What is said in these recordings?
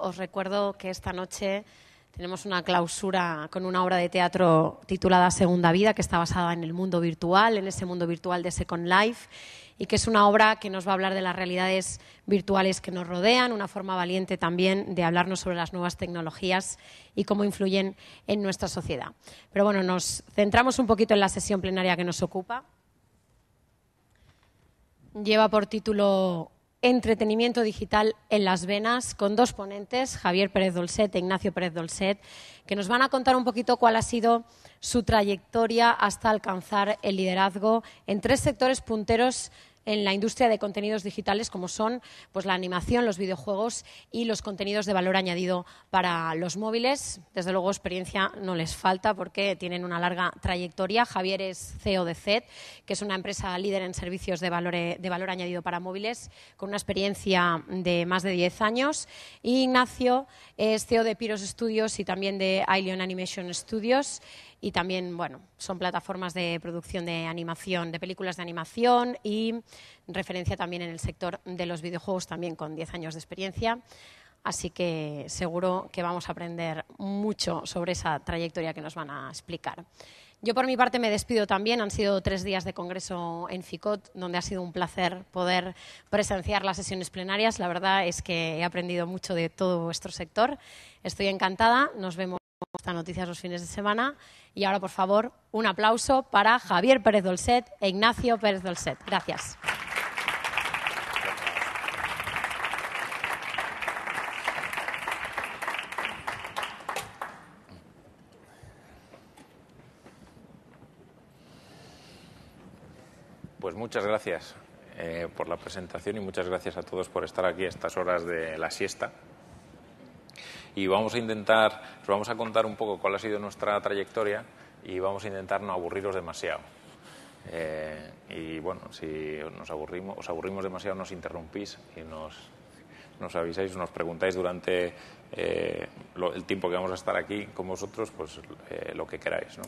os recuerdo que esta noche tenemos una clausura con una obra de teatro titulada Segunda Vida, que está basada en el mundo virtual, en ese mundo virtual de Second Life, y que es una obra que nos va a hablar de las realidades virtuales que nos rodean, una forma valiente también de hablarnos sobre las nuevas tecnologías y cómo influyen en nuestra sociedad. Pero bueno, nos centramos un poquito en la sesión plenaria que nos ocupa. Lleva por título Entretenimiento digital en las venas, con dos ponentes, Javier Pérez Dolcet e Ignacio Pérez Dolcet, que nos van a contar un poquito cuál ha sido su trayectoria hasta alcanzar el liderazgo en tres sectores punteros en la industria de contenidos digitales, como son pues, la animación, los videojuegos y los contenidos de valor añadido para los móviles. Desde luego, experiencia no les falta porque tienen una larga trayectoria. Javier es CEO de ZED, que es una empresa líder en servicios de valor añadido para móviles, con una experiencia de más de 10 años. Y Ignacio es CEO de Pyros Studios y también de Ailion Animation Studios. Y también, bueno, son plataformas de producción de animación, de películas de animación y referencia también en el sector de los videojuegos, también con 10 años de experiencia. Así que seguro que vamos a aprender mucho sobre esa trayectoria que nos van a explicar. Yo, por mi parte, me despido también. Han sido 3 días de congreso en FICOT, donde ha sido un placer poder presenciar las sesiones plenarias. La verdad es que he aprendido mucho de todo vuestro sector. Estoy encantada. Nos vemos en Noticias los fines de semana. Y ahora, por favor, un aplauso para Javier Pérez Dolcet e Ignacio Pérez Dolcet. Gracias. Pues muchas gracias por la presentación y muchas gracias a todos por estar aquí a estas horas de la siesta. Y vamos a contar un poco cuál ha sido nuestra trayectoria y vamos a intentar no aburriros demasiado. Y bueno, si os aburrimos demasiado, nos interrumpís y nos avisáis, nos preguntáis durante el tiempo que vamos a estar aquí con vosotros, pues lo que queráis, ¿no?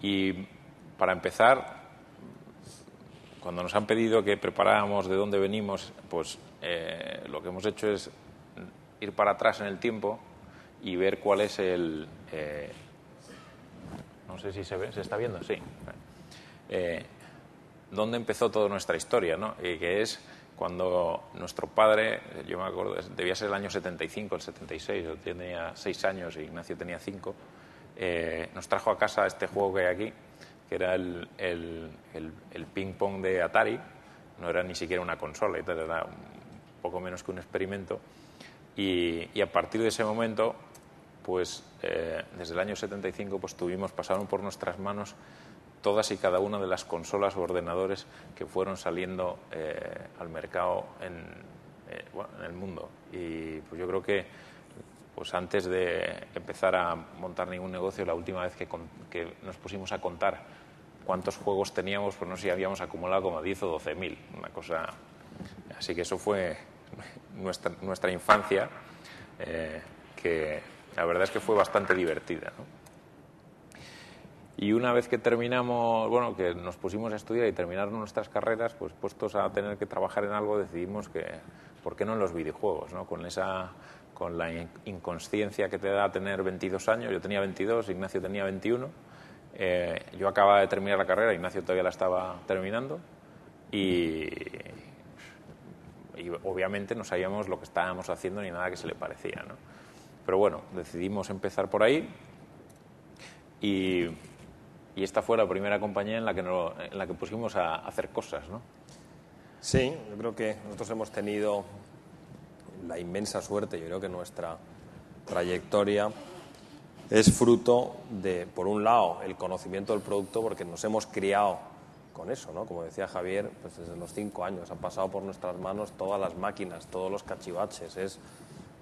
Y para empezar, cuando nos han pedido que preparáramos de dónde venimos, pues lo que hemos hecho es ir para atrás en el tiempo y ver cuál es el... no sé si se ve, ¿se está viendo? Sí. ¿Dónde empezó toda nuestra historia, ¿no? Que es cuando nuestro padre, yo me acuerdo, debía ser el año 75, el 76, yo tenía 6 años y Ignacio tenía 5, nos trajo a casa este juego que hay aquí, que era el ping-pong de Atari. No era ni siquiera una consola, era un poco menos que un experimento. Y a partir de ese momento, pues desde el año 75, pues pasaron por nuestras manos todas y cada una de las consolas o ordenadores que fueron saliendo al mercado en el mundo. Y pues yo creo que pues antes de empezar a montar ningún negocio, la última vez que nos pusimos a contar cuántos juegos teníamos, pues no sé si habíamos acumulado como 10 o 12.000, una cosa. Así que eso fue nuestra infancia, que la verdad es que fue bastante divertida, ¿no? Y una vez que terminamos, bueno, que nos pusimos a estudiar y terminaron nuestras carreras, pues puestos a tener que trabajar en algo, decidimos que, ¿por qué no en los videojuegos, ¿no? Con la inconsciencia que te da tener 22 años, yo tenía 22, Ignacio tenía 21, yo acababa de terminar la carrera, Ignacio todavía la estaba terminando, y obviamente no sabíamos lo que estábamos haciendo ni nada que se le parecía, ¿no? Pero bueno, decidimos empezar por ahí y esta fue la primera compañía en la que pusimos a hacer cosas, ¿no? Sí, yo creo que nosotros hemos tenido la inmensa suerte, yo creo que nuestra trayectoria es fruto de, por un lado, el conocimiento del producto, porque nos hemos criado con eso, ¿no? Como decía Javier, pues desde los 5 años han pasado por nuestras manos todas las máquinas, todos los cachivaches. Es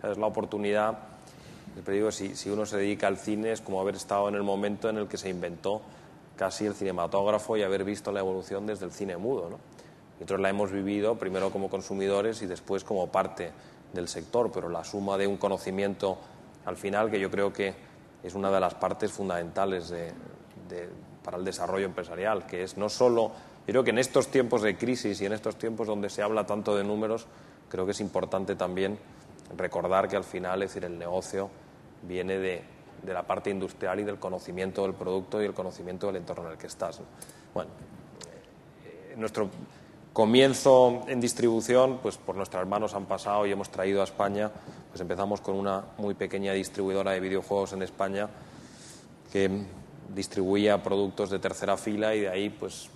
la oportunidad. Siempre digo, si uno se dedica al cine, es como haber estado en el momento en el que se inventó casi el cinematógrafo y haber visto la evolución desde el cine mudo, ¿no? Nosotros la hemos vivido primero como consumidores y después como parte del sector, pero la suma de un conocimiento al final, que yo creo que es una de las partes fundamentales para el desarrollo empresarial, que es no solo... Yo creo que en estos tiempos de crisis y en estos tiempos donde se habla tanto de números, creo que es importante también recordar que al final, es decir, el negocio viene de la parte industrial y del conocimiento del producto y el conocimiento del entorno en el que estás, ¿no? Bueno, nuestro comienzo en distribución, pues por nuestras manos han pasado y hemos traído a España, pues empezamos con una muy pequeña distribuidora de videojuegos en España que distribuía productos de tercera fila, y de ahí pues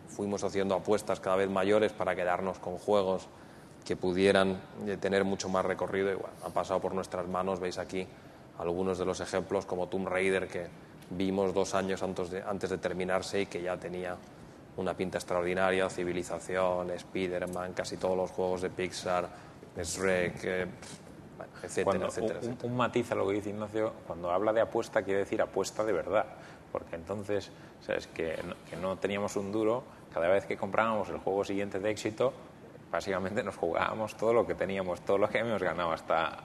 fuimos haciendo apuestas cada vez mayores para quedarnos con juegos que pudieran tener mucho más recorrido, y bueno, han pasado por nuestras manos. Veis aquí algunos de los ejemplos, como Tomb Raider, que vimos 2 años antes de terminarse y que ya tenía una pinta extraordinaria, Civilización, Spider-Man, casi todos los juegos de Pixar, Shrek, etcétera, etcétera. Un matiz a lo que dice Ignacio: cuando habla de apuesta quiere decir apuesta de verdad, porque entonces, ¿sabes?, que no teníamos un duro. Cada vez que comprábamos el juego siguiente de éxito, básicamente nos jugábamos todo lo que teníamos, todo lo que habíamos ganado hasta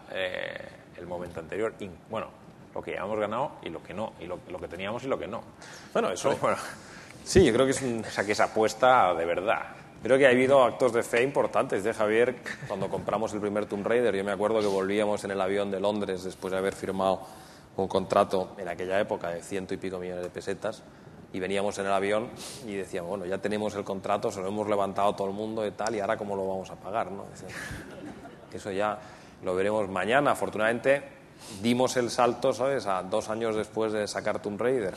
el momento anterior, y bueno, lo que habíamos ganado y lo que no, y lo que teníamos y lo que no. Bueno, eso... Bueno, sí, yo creo que es o sea, que es apuesta de verdad. Creo que ha habido actos de fe importantes de Javier. Cuando compramos el primer Tomb Raider, yo me acuerdo que volvíamos en el avión de Londres después de haber firmado un contrato en aquella época de 100 y pico millones de pesetas, y veníamos en el avión y decíamos, bueno, ya tenemos el contrato, se lo hemos levantado todo el mundo y tal, y ahora cómo lo vamos a pagar, ¿no? Eso ya lo veremos mañana. Afortunadamente dimos el salto, ¿sabes?, a 2 años después de sacar Tomb Raider,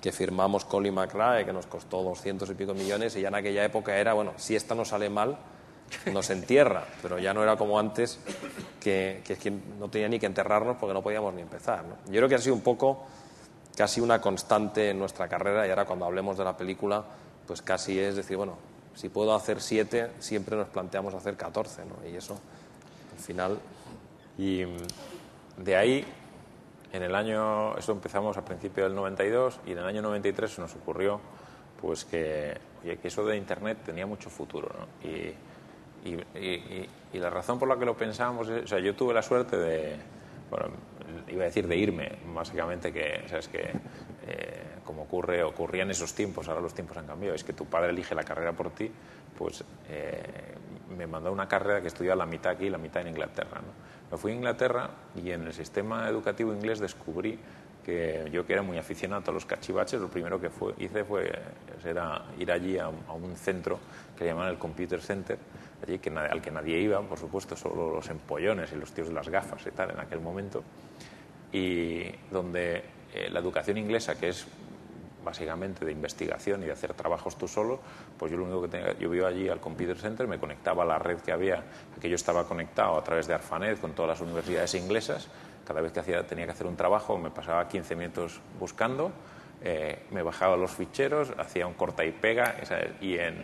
que firmamos Colin McRae, que nos costó 200 y pico millones, y ya en aquella época era, bueno, si esta nos sale mal, nos entierra, pero ya no era como antes, que no tenía ni que enterrarnos porque no podíamos ni empezar, ¿no? Yo creo que ha sido un poco casi una constante en nuestra carrera, y ahora cuando hablemos de la película, pues casi es decir, bueno, si puedo hacer 7, siempre nos planteamos hacer 14, ¿no? Y eso, al final... Y de ahí, eso empezamos a principios del 92, y en el año 93 se nos ocurrió pues que eso de Internet tenía mucho futuro, ¿no? Y la razón por la que lo pensábamos es, o sea, yo tuve la suerte de, bueno, iba a decir de irme, básicamente, que, ¿sabes?, que como ocurría en esos tiempos, ahora los tiempos han cambiado, es que tu padre elige la carrera por ti, pues me mandó una carrera que estudiaba la mitad aquí y la mitad en Inglaterra, ¿no? Me fui a Inglaterra y en el sistema educativo inglés descubrí que yo, que era muy aficionado a todos los cachivaches, lo primero que hice fue ir allí a un centro que llamaban el Computer Center, allí al que nadie iba, por supuesto, solo los empollones y los tíos de las gafas y tal en aquel momento, y donde la educación inglesa, que es básicamente de investigación y de hacer trabajos tú solo, pues yo lo único que tenía, yo iba allí al Computer Center, me conectaba a la red que había, que yo estaba conectado a través de ARPANET con todas las universidades inglesas. Cada vez que tenía que hacer un trabajo me pasaba 15 minutos buscando, me bajaba los ficheros, hacía un corta y pega, y en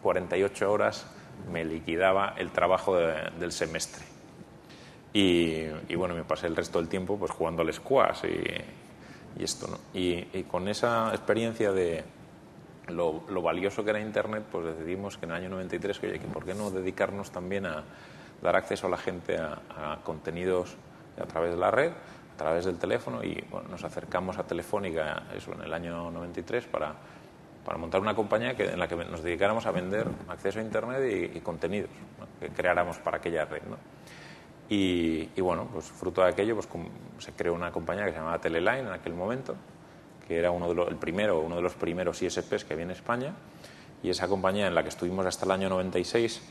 48 horas me liquidaba el trabajo del semestre. Y bueno, me pasé el resto del tiempo pues jugando al squash y esto, ¿no? Y con esa experiencia de lo valioso que era Internet, pues decidimos que en el año 93, que por qué no dedicarnos también a dar acceso a la gente a contenidos a través de la red, a través del teléfono, y bueno, nos acercamos a Telefónica en el año 93 para montar una compañía en la que nos dedicáramos a vender acceso a Internet y contenidos, ¿no?, que creáramos para aquella red, ¿no? Y bueno, pues fruto de aquello pues se creó una compañía que se llamaba Teleline en aquel momento, que era uno de los primeros ISPs que había en España, y esa compañía en la que estuvimos hasta el año 96,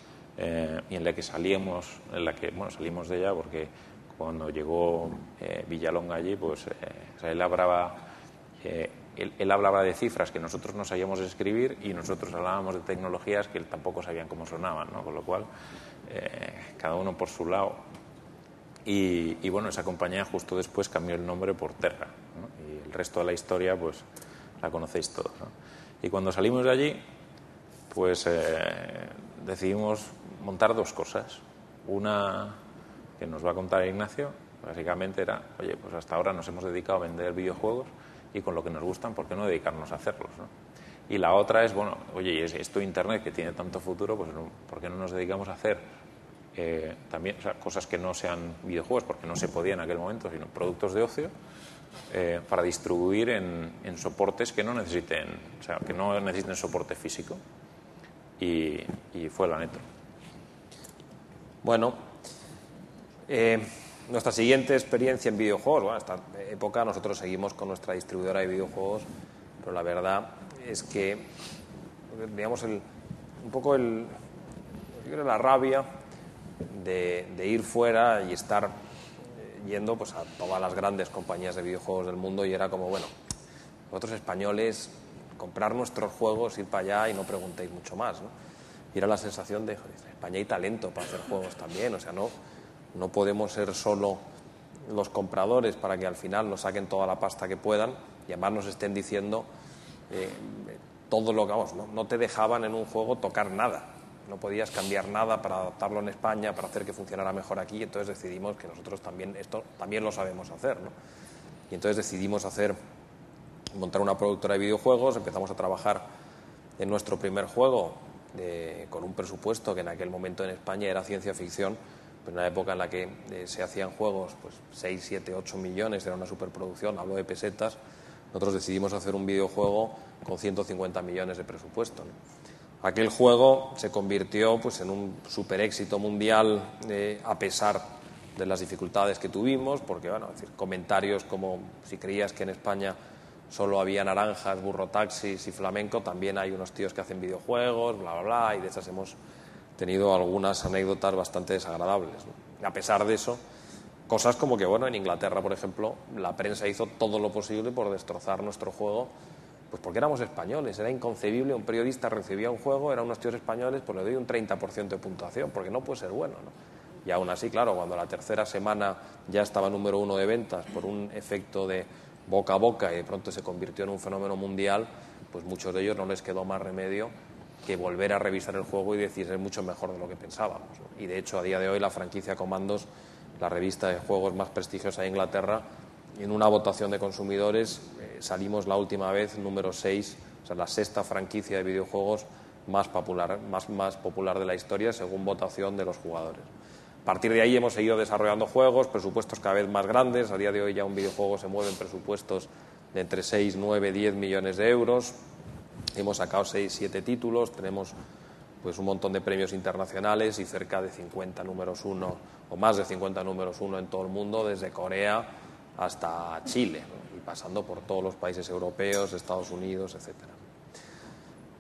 y en la que salimos de ella porque cuando llegó Villalonga allí, pues o sea, él hablaba de cifras que nosotros no sabíamos escribir, y nosotros hablábamos de tecnologías que él tampoco sabían cómo sonaban, ¿no? Con lo cual, cada uno por su lado. Y bueno, esa compañía justo después cambió el nombre por Terra, ¿no? Y el resto de la historia pues la conocéis todos, ¿no? Y cuando salimos de allí, pues decidimos montar 2 cosas. Una que nos va a contar Ignacio, básicamente era, oye, pues hasta ahora nos hemos dedicado a vender videojuegos, y con lo que nos gustan, ¿por qué no dedicarnos a hacerlos, ¿no? Y la otra es, bueno, oye, esto de Internet que tiene tanto futuro, pues ¿por qué no nos dedicamos a hacer también, o sea, cosas que no sean videojuegos, porque no se podía en aquel momento, sino productos de ocio, para distribuir en soportes que no necesiten, o sea, que no necesiten soporte físico? Y fue la neta. Bueno, Nuestra siguiente experiencia en videojuegos, bueno, esta época nosotros seguimos con nuestra distribuidora de videojuegos, pero la verdad es que, digamos, un poco yo creo la rabia de ir fuera y estar yendo pues a todas las grandes compañías de videojuegos del mundo, y era como, bueno, vosotros españoles, comprar nuestros juegos, ir para allá y no preguntéis mucho más, ¿no? Y era la sensación de, joder, España hay talento para hacer juegos también, o sea, no podemos ser solo los compradores para que al final nos saquen toda la pasta que puedan y además nos estén diciendo todo lo que, vamos, no te dejaban en un juego tocar nada. No podías cambiar nada para adaptarlo en España, para hacer que funcionara mejor aquí. Entonces decidimos que nosotros también esto también lo sabemos hacer, ¿no? Y entonces decidimos montar una productora de videojuegos. Empezamos a trabajar en nuestro primer juego con un presupuesto que en aquel momento en España era ciencia ficción, pero en una época en la que se hacían juegos pues 6, 7, 8 millones, era una superproducción, hablo de pesetas. Nosotros decidimos hacer un videojuego con 150 millones de presupuesto, ¿no? Aquel juego se convirtió pues en un super éxito mundial, a pesar de las dificultades que tuvimos, porque bueno, es decir, comentarios como si creías que en España solo había naranjas, burrotaxis y flamenco, también hay unos tíos que hacen videojuegos, bla, bla, bla, y de esas hemos tenido algunas anécdotas bastante desagradables, ¿no? A pesar de eso, cosas como que, bueno, en Inglaterra, por ejemplo, la prensa hizo todo lo posible por destrozar nuestro juego, pues porque éramos españoles. Era inconcebible, un periodista recibía un juego, eran unos tíos españoles, pues le doy un 30% de puntuación, porque no puede ser bueno, ¿no? Y aún así, claro, cuando la tercera semana ya estaba número 1 de ventas por un efecto de boca a boca y de pronto se convirtió en un fenómeno mundial, pues muchos de ellos no les quedó más remedio que volver a revisar el juego y decir es mucho mejor de lo que pensábamos, ¿no? Y de hecho, a día de hoy, la franquicia Commandos, la revista de juegos más prestigiosa de Inglaterra, en una votación de consumidores salimos la última vez número 6, o sea, la sexta franquicia de videojuegos más popular de la historia según votación de los jugadores. A partir de ahí hemos seguido desarrollando juegos, presupuestos cada vez más grandes. A día de hoy ya un videojuego se mueve en presupuestos de entre 6, 9, 10 millones de euros. Hemos sacado 6, 7 títulos, tenemos pues un montón de premios internacionales y cerca de 50 números 1 o más de 50 números 1 en todo el mundo, desde Corea hasta Chile, ¿no? Y pasando por todos los países europeos, Estados Unidos, etcétera.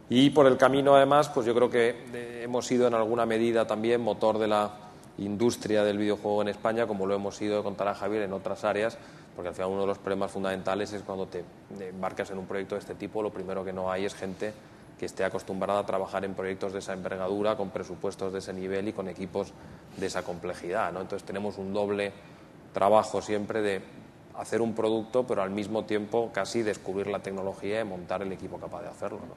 Y por el camino, además, pues yo creo que hemos sido en alguna medida también motor de la industria del videojuego en España, como lo hemos sido, contará Javier, en otras áreas, porque al final uno de los problemas fundamentales es cuando te embarcas en un proyecto de este tipo, lo primero que no hay es gente que esté acostumbrada a trabajar en proyectos de esa envergadura, con presupuestos de ese nivel y con equipos de esa complejidad, ¿no? Entonces tenemos un doble trabajo siempre de hacer un producto, pero al mismo tiempo casi descubrir la tecnología y montar el equipo capaz de hacerlo, ¿no?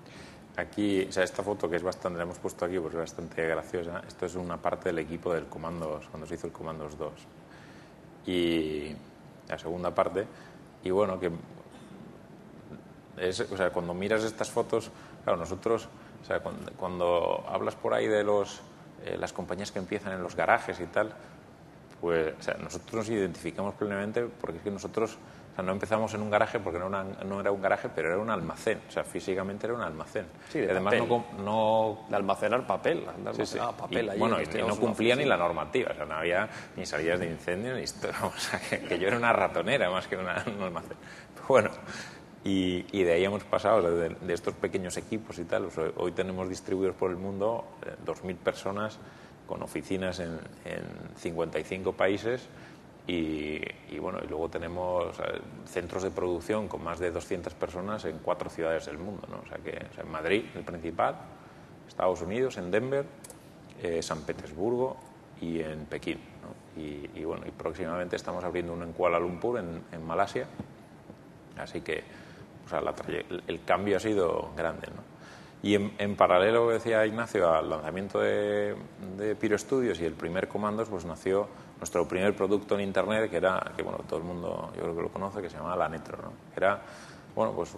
Aquí, o sea, esta foto que es bastante, la hemos puesto aquí porque es bastante graciosa. Esto es una parte del equipo del Commandos, cuando se hizo el Commandos 2. Y la segunda parte, y bueno, que es, o sea, cuando miras estas fotos, claro, nosotros, o sea, cuando hablas por ahí de las compañías que empiezan en los garajes y tal, pues, o sea, nosotros nos identificamos plenamente porque es que nosotros, o sea, no empezamos en un garaje porque no era un garaje, pero era un almacén, o sea, físicamente era un almacén. Sí, de además papel. no de almacenar papel, papel y, allí, bueno, y no cumplía ni la normativa, o sea, no había ni salidas de incendio ni esto, o sea, que yo era una ratonera más que un almacén. Bueno, y de ahí hemos pasado de estos pequeños equipos y tal. O sea, hoy tenemos distribuidos por el mundo 2.000 personas con oficinas en 55 países y bueno, y luego tenemos centros de producción con más de 200 personas en 4 ciudades del mundo, ¿no? O sea, en Madrid, el principal, Estados Unidos, en Denver, San Petersburgo y en Pekín, ¿no? Y bueno, y próximamente estamos abriendo uno en Kuala Lumpur, en Malasia. Así que, o sea, el cambio ha sido grande, ¿no? Y en paralelo, decía Ignacio, al lanzamiento de Pyro Studios y el primer Commandos, pues nació nuestro primer producto en Internet, que bueno, todo el mundo yo creo que lo conoce, que se llamaba La Netro, ¿no? Era, bueno, pues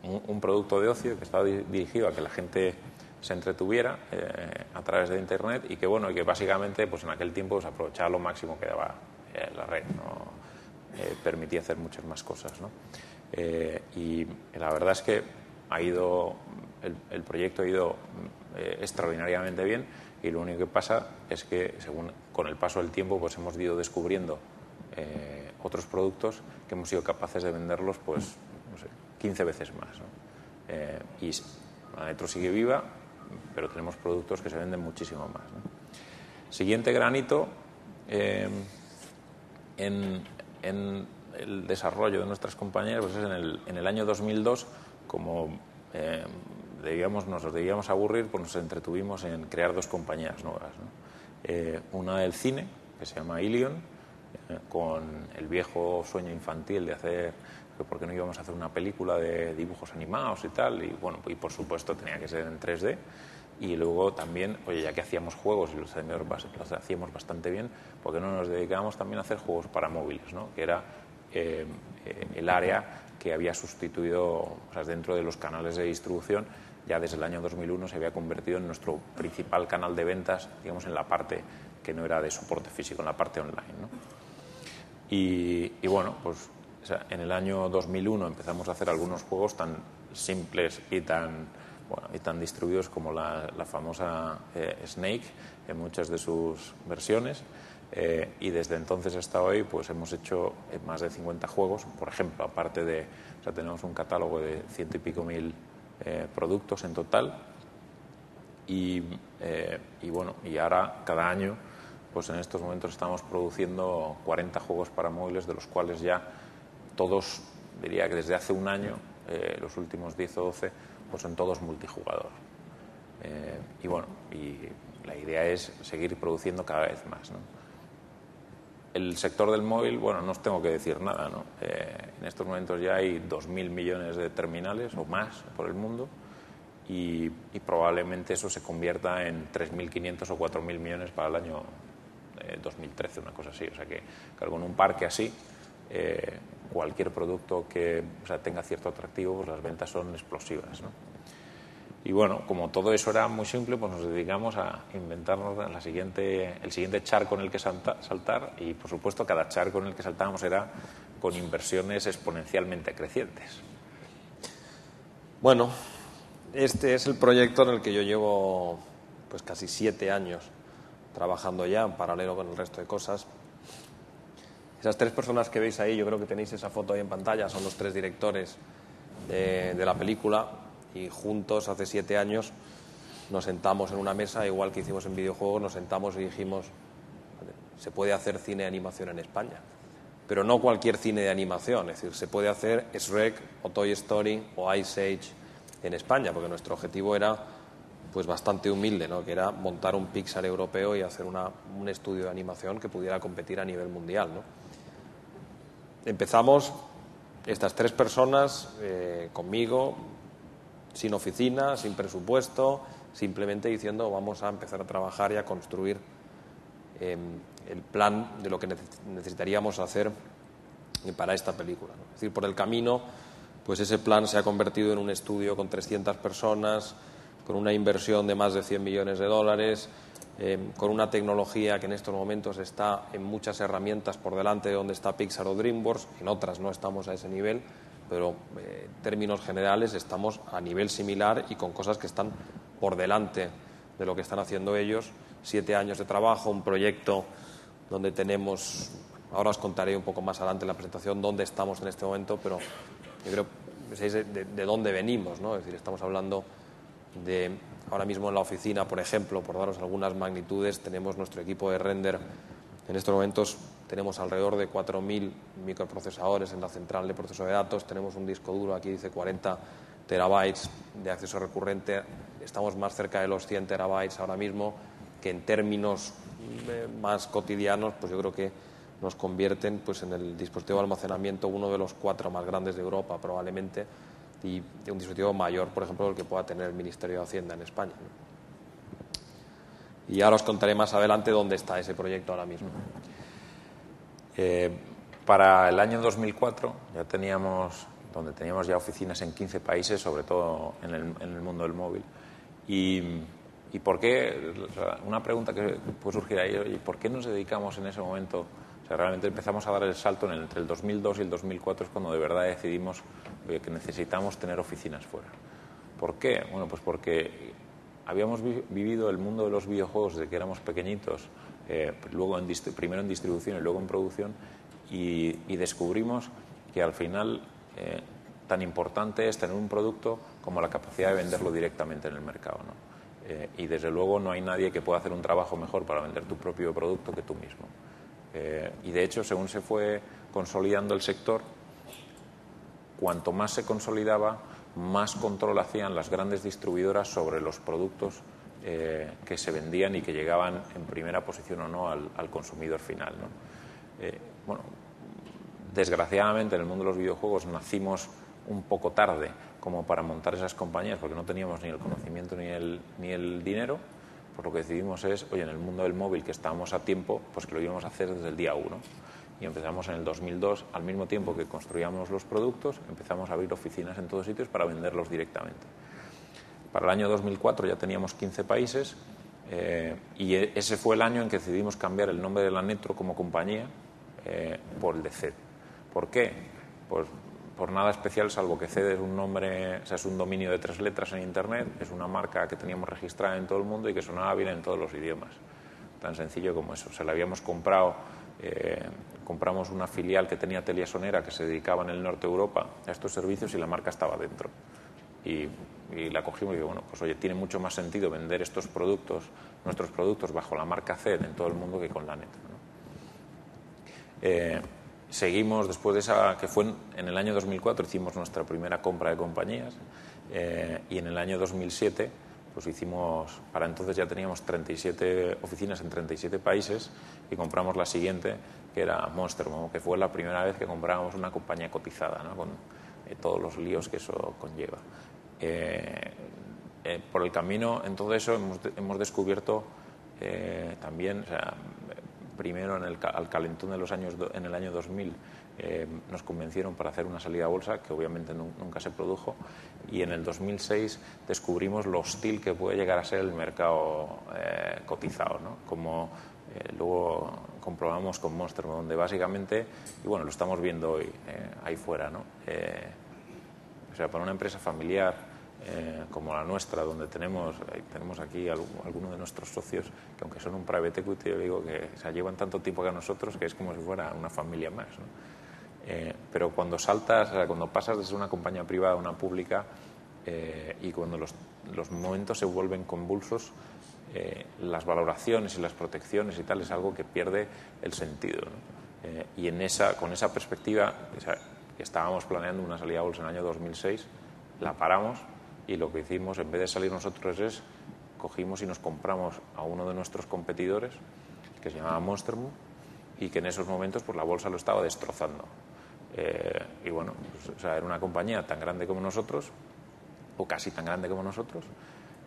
un producto de ocio que estaba dirigido a que la gente se entretuviera a través de Internet y que, bueno, y que básicamente, pues en aquel tiempo se aprovechaba lo máximo que daba la red, ¿no? Permitía hacer muchas más cosas, ¿no? Y la verdad es que el proyecto ha ido extraordinariamente bien, y lo único que pasa es que con el paso del tiempo pues hemos ido descubriendo otros productos que hemos sido capaces de venderlos pues no sé, 15 veces más, ¿no? Y la Metro sigue viva, pero tenemos productos que se venden muchísimo más, ¿no? Siguiente granito en el desarrollo de nuestras compañías pues es en el año 2002, como nos debíamos aburrir, pues nos entretuvimos en crear dos compañías nuevas, ¿no? Una del cine, que se llama Ilion, con el viejo sueño infantil de hacer, ¿por qué no íbamos a hacer una película de dibujos animados y tal? Y bueno, y por supuesto tenía que ser en 3D. Y luego también, oye, ya que hacíamos juegos y los hacíamos bastante bien, ¿por qué no nos dedicábamos también a hacer juegos para móviles, ¿no? Que era el área que había sustituido, o sea, dentro de los canales de distribución, ya desde el año 2001 se había convertido en nuestro principal canal de ventas, digamos, en la parte que no era de soporte físico, en la parte online, ¿no? Y bueno, pues o sea, en el año 2001 empezamos a hacer algunos juegos tan simples y tan distribuidos como la famosa Snake en muchas de sus versiones, y desde entonces hasta hoy pues hemos hecho más de 50 juegos, por ejemplo, aparte de, o sea, tenemos un catálogo de 100 y pico mil productos en total, y bueno, y ahora cada año pues en estos momentos estamos produciendo 40 juegos para móviles, de los cuales ya todos, diría que desde hace un año, los últimos 10 o 12, pues son todos multijugador. Y bueno, y la idea es seguir produciendo cada vez más, ¿no? El sector del móvil, bueno, no os tengo que decir nada, ¿no? En estos momentos ya hay 2.000 millones de terminales o más por el mundo, y probablemente eso se convierta en 3.500 o 4.000 millones para el año 2013, una cosa así. O sea que con un parque así, cualquier producto que, o sea, tenga cierto atractivo, pues las ventas son explosivas, ¿no? Y bueno, como todo eso era muy simple, pues nos dedicamos a inventarnos el siguiente charco en el que saltar, y por supuesto cada charco en el que saltábamos era con inversiones exponencialmente crecientes. Bueno, este es el proyecto en el que yo llevo pues casi 7 años trabajando ya, en paralelo con el resto de cosas. Esas 3 personas que veis ahí, yo creo que tenéis esa foto ahí en pantalla, son los 3 directores de la película, y juntos hace 7 años nos sentamos en una mesa, igual que hicimos en videojuegos, nos sentamos y dijimos, se puede hacer cine de animación en España, pero no cualquier cine de animación, es decir, se puede hacer Shrek o Toy Story o Ice Age en España, porque nuestro objetivo era pues bastante humilde, ¿no? Que era montar un Pixar europeo y hacer un estudio de animación que pudiera competir a nivel mundial, ¿no? Empezamos estas 3 personas conmigo, sin oficina, sin presupuesto, simplemente diciendo vamos a empezar a trabajar y a construir el plan de lo que necesitaríamos hacer para esta película, ¿no? Es decir, por el camino, pues ese plan se ha convertido en un estudio con 300 personas, con una inversión de más de 100 millones de dólares, con una tecnología que en estos momentos está en muchas herramientas por delante de donde está Pixar o DreamWorks, en otras no estamos a ese nivel, pero en términos generales estamos a nivel similar y con cosas que están por delante de lo que están haciendo ellos. 7 años de trabajo, un proyecto donde tenemos, ahora os contaré un poco más adelante en la presentación dónde estamos en este momento, pero yo creo que sabéis de dónde venimos, ¿no? Es decir, estamos hablando de, ahora mismo en la oficina, por ejemplo, por daros algunas magnitudes, tenemos nuestro equipo de render. En estos momentos tenemos alrededor de 4.000 microprocesadores en la central de proceso de datos, tenemos un disco duro, aquí dice 40 terabytes de acceso recurrente, estamos más cerca de los 100 terabytes ahora mismo, que en términos más cotidianos, pues yo creo que nos convierten pues en el dispositivo de almacenamiento uno de los 4 más grandes de Europa probablemente, y de un dispositivo mayor, por ejemplo, el que pueda tener el Ministerio de Hacienda en España, ¿no? Y ahora os contaré más adelante dónde está ese proyecto ahora mismo. Para el año 2004 ya teníamos ya oficinas en 15 países, sobre todo en el mundo del móvil. ¿Y por qué? Una pregunta que puede surgir ahí, ¿y por qué nos dedicamos en ese momento? O sea, realmente empezamos a dar el salto entre el 2002 y el 2004, es cuando de verdad decidimos que necesitamos tener oficinas fuera. ¿Por qué? Bueno, pues porque habíamos vivido el mundo de los videojuegos desde que éramos pequeñitos, luego primero en distribución y luego en producción, y descubrimos que al final tan importante es tener un producto como la capacidad de venderlo directamente en el mercado, ¿no? Y desde luego no hay nadie que pueda hacer un trabajo mejor para vender tu propio producto que tú mismo. Y de hecho, según se fue consolidando el sector, cuanto más se consolidaba, más control hacían las grandes distribuidoras sobre los productos que se vendían y que llegaban en primera posición o no al consumidor final, ¿no? Bueno, desgraciadamente en el mundo de los videojuegos nacimos un poco tarde como para montar esas compañías, porque no teníamos ni el conocimiento ni el dinero. Pues lo que decidimos es, oye, en el mundo del móvil, que estábamos a tiempo, pues que lo íbamos a hacer desde el día 1. Y empezamos en el 2002, al mismo tiempo que construíamos los productos, empezamos a abrir oficinas en todos sitios para venderlos directamente. Para el año 2004 ya teníamos 15 países y ese fue el año en que decidimos cambiar el nombre de la Netro como compañía por el de CED. ¿Por qué? Pues por nada especial, salvo que CED es un nombre, o sea, es un dominio de 3 letras en Internet, es una marca que teníamos registrada en todo el mundo y que sonaba bien en todos los idiomas. Tan sencillo como eso. Se la habíamos comprado, compramos una filial que tenía Teliasonera que se dedicaba en el norte de Europa a estos servicios y la marca estaba dentro. Y la cogimos y digo, bueno, pues oye, tiene mucho más sentido vender estos productos, nuestros productos, bajo la marca CED en todo el mundo que con la Netro, ¿no? Seguimos después de esa, que fue en el año 2004, hicimos nuestra primera compra de compañías y en el año 2007 pues hicimos, para entonces ya teníamos 37 oficinas en 37 países y compramos la siguiente, que era Monstermo, que fue la primera vez que comprábamos una compañía cotizada, ¿no? Con todos los líos que eso conlleva. Por el camino, en todo eso, hemos descubierto también, o sea, primero al calentón de los años, en el año 2000, nos convencieron para hacer una salida a bolsa, que obviamente nunca se produjo, y en el 2006 descubrimos lo hostil que puede llegar a ser el mercado cotizado, ¿no? Como luego comprobamos con Monster, donde básicamente, y bueno, lo estamos viendo hoy ahí fuera, ¿no? O sea, para una empresa familiar como la nuestra, donde tenemos aquí algunos de nuestros socios que, aunque son un private equity, yo digo que, o sea, llevan tanto tiempo que nosotros que es como si fuera una familia más, ¿no? Pero cuando saltas, o sea, cuando pasas de ser una compañía privada a una pública y cuando los momentos se vuelven convulsos, las valoraciones y las protecciones y tal es algo que pierde el sentido, ¿no? Y con esa perspectiva, o sea, que estábamos planeando una salida a bolsa en el año 2006, la paramos. Y lo que hicimos, en vez de salir nosotros, es cogimos y nos compramos a uno de nuestros competidores, que se llamaba Monstermo, y que en esos momentos pues la bolsa lo estaba destrozando. Y bueno, pues, o sea, era una compañía tan grande como nosotros, o casi tan grande como nosotros,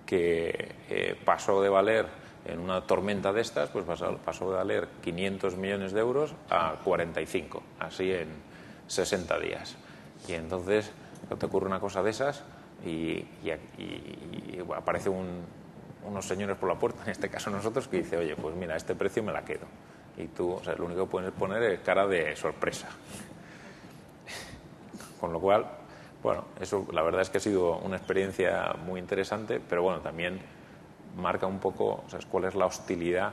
que pasó de valer, en una tormenta de estas, pues pasó de valer 500 millones de euros a 45, así en 60 días. Y entonces, ¿no te ocurre una cosa de esas? Y aparece unos señores por la puerta, en este caso nosotros, que dice, oye, pues mira, este precio me la quedo. Y tú, o sea, lo único que puedes poner es cara de sorpresa. Con lo cual, bueno, eso la verdad es que ha sido una experiencia muy interesante, pero bueno, también marca un poco, o sea, cuál es la hostilidad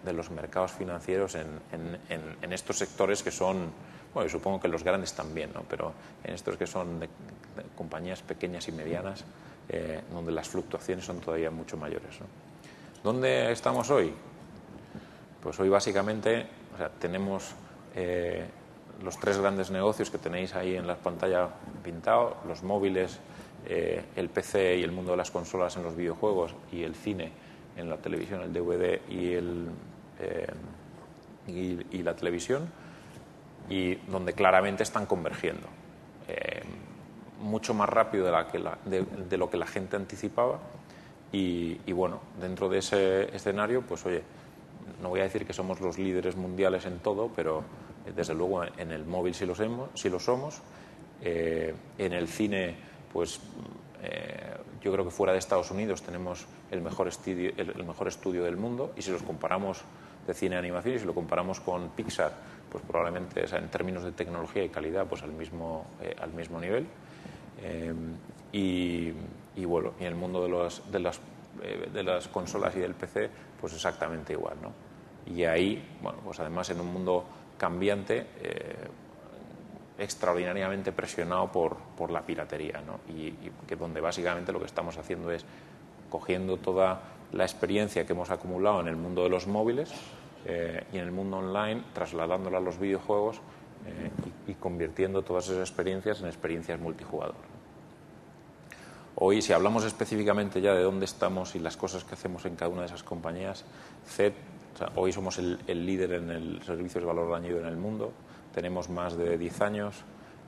de los mercados financieros en estos sectores que son, bueno, yo supongo que los grandes también, ¿no? Pero en estos que son de compañías pequeñas y medianas, donde las fluctuaciones son todavía mucho mayores, ¿no? ¿Dónde estamos hoy? Pues hoy básicamente, o sea, tenemos los 3 grandes negocios que tenéis ahí en la pantalla pintado, los móviles, el PC y el mundo de las consolas en los videojuegos, y el cine en la televisión, el DVD y la televisión, y donde claramente están convergiendo mucho más rápido de lo que la gente anticipaba. Y bueno, dentro de ese escenario, pues oye, no voy a decir que somos los líderes mundiales en todo, pero desde luego en el móvil sí lo somos. En el cine, pues yo creo que fuera de Estados Unidos tenemos el mejor estudio del mundo, y si los comparamos de cine y animación, y si lo comparamos con Pixar, pues probablemente, o sea, en términos de tecnología y calidad, pues al mismo nivel. Y bueno, y en el mundo de las de las consolas y del PC, pues exactamente igual, ¿no? Y ahí, bueno, pues además en un mundo cambiante, extraordinariamente presionado por la piratería, ¿no? Y que donde básicamente lo que estamos haciendo es cogiendo toda la experiencia que hemos acumulado en el mundo de los móviles y en el mundo online, trasladándola a los videojuegos y convirtiendo todas esas experiencias en experiencias multijugador. Hoy, si hablamos específicamente ya de dónde estamos y las cosas que hacemos en cada una de esas compañías, CED, o sea, hoy somos el líder en el servicio de valor añadido en el mundo, tenemos más de 10 años,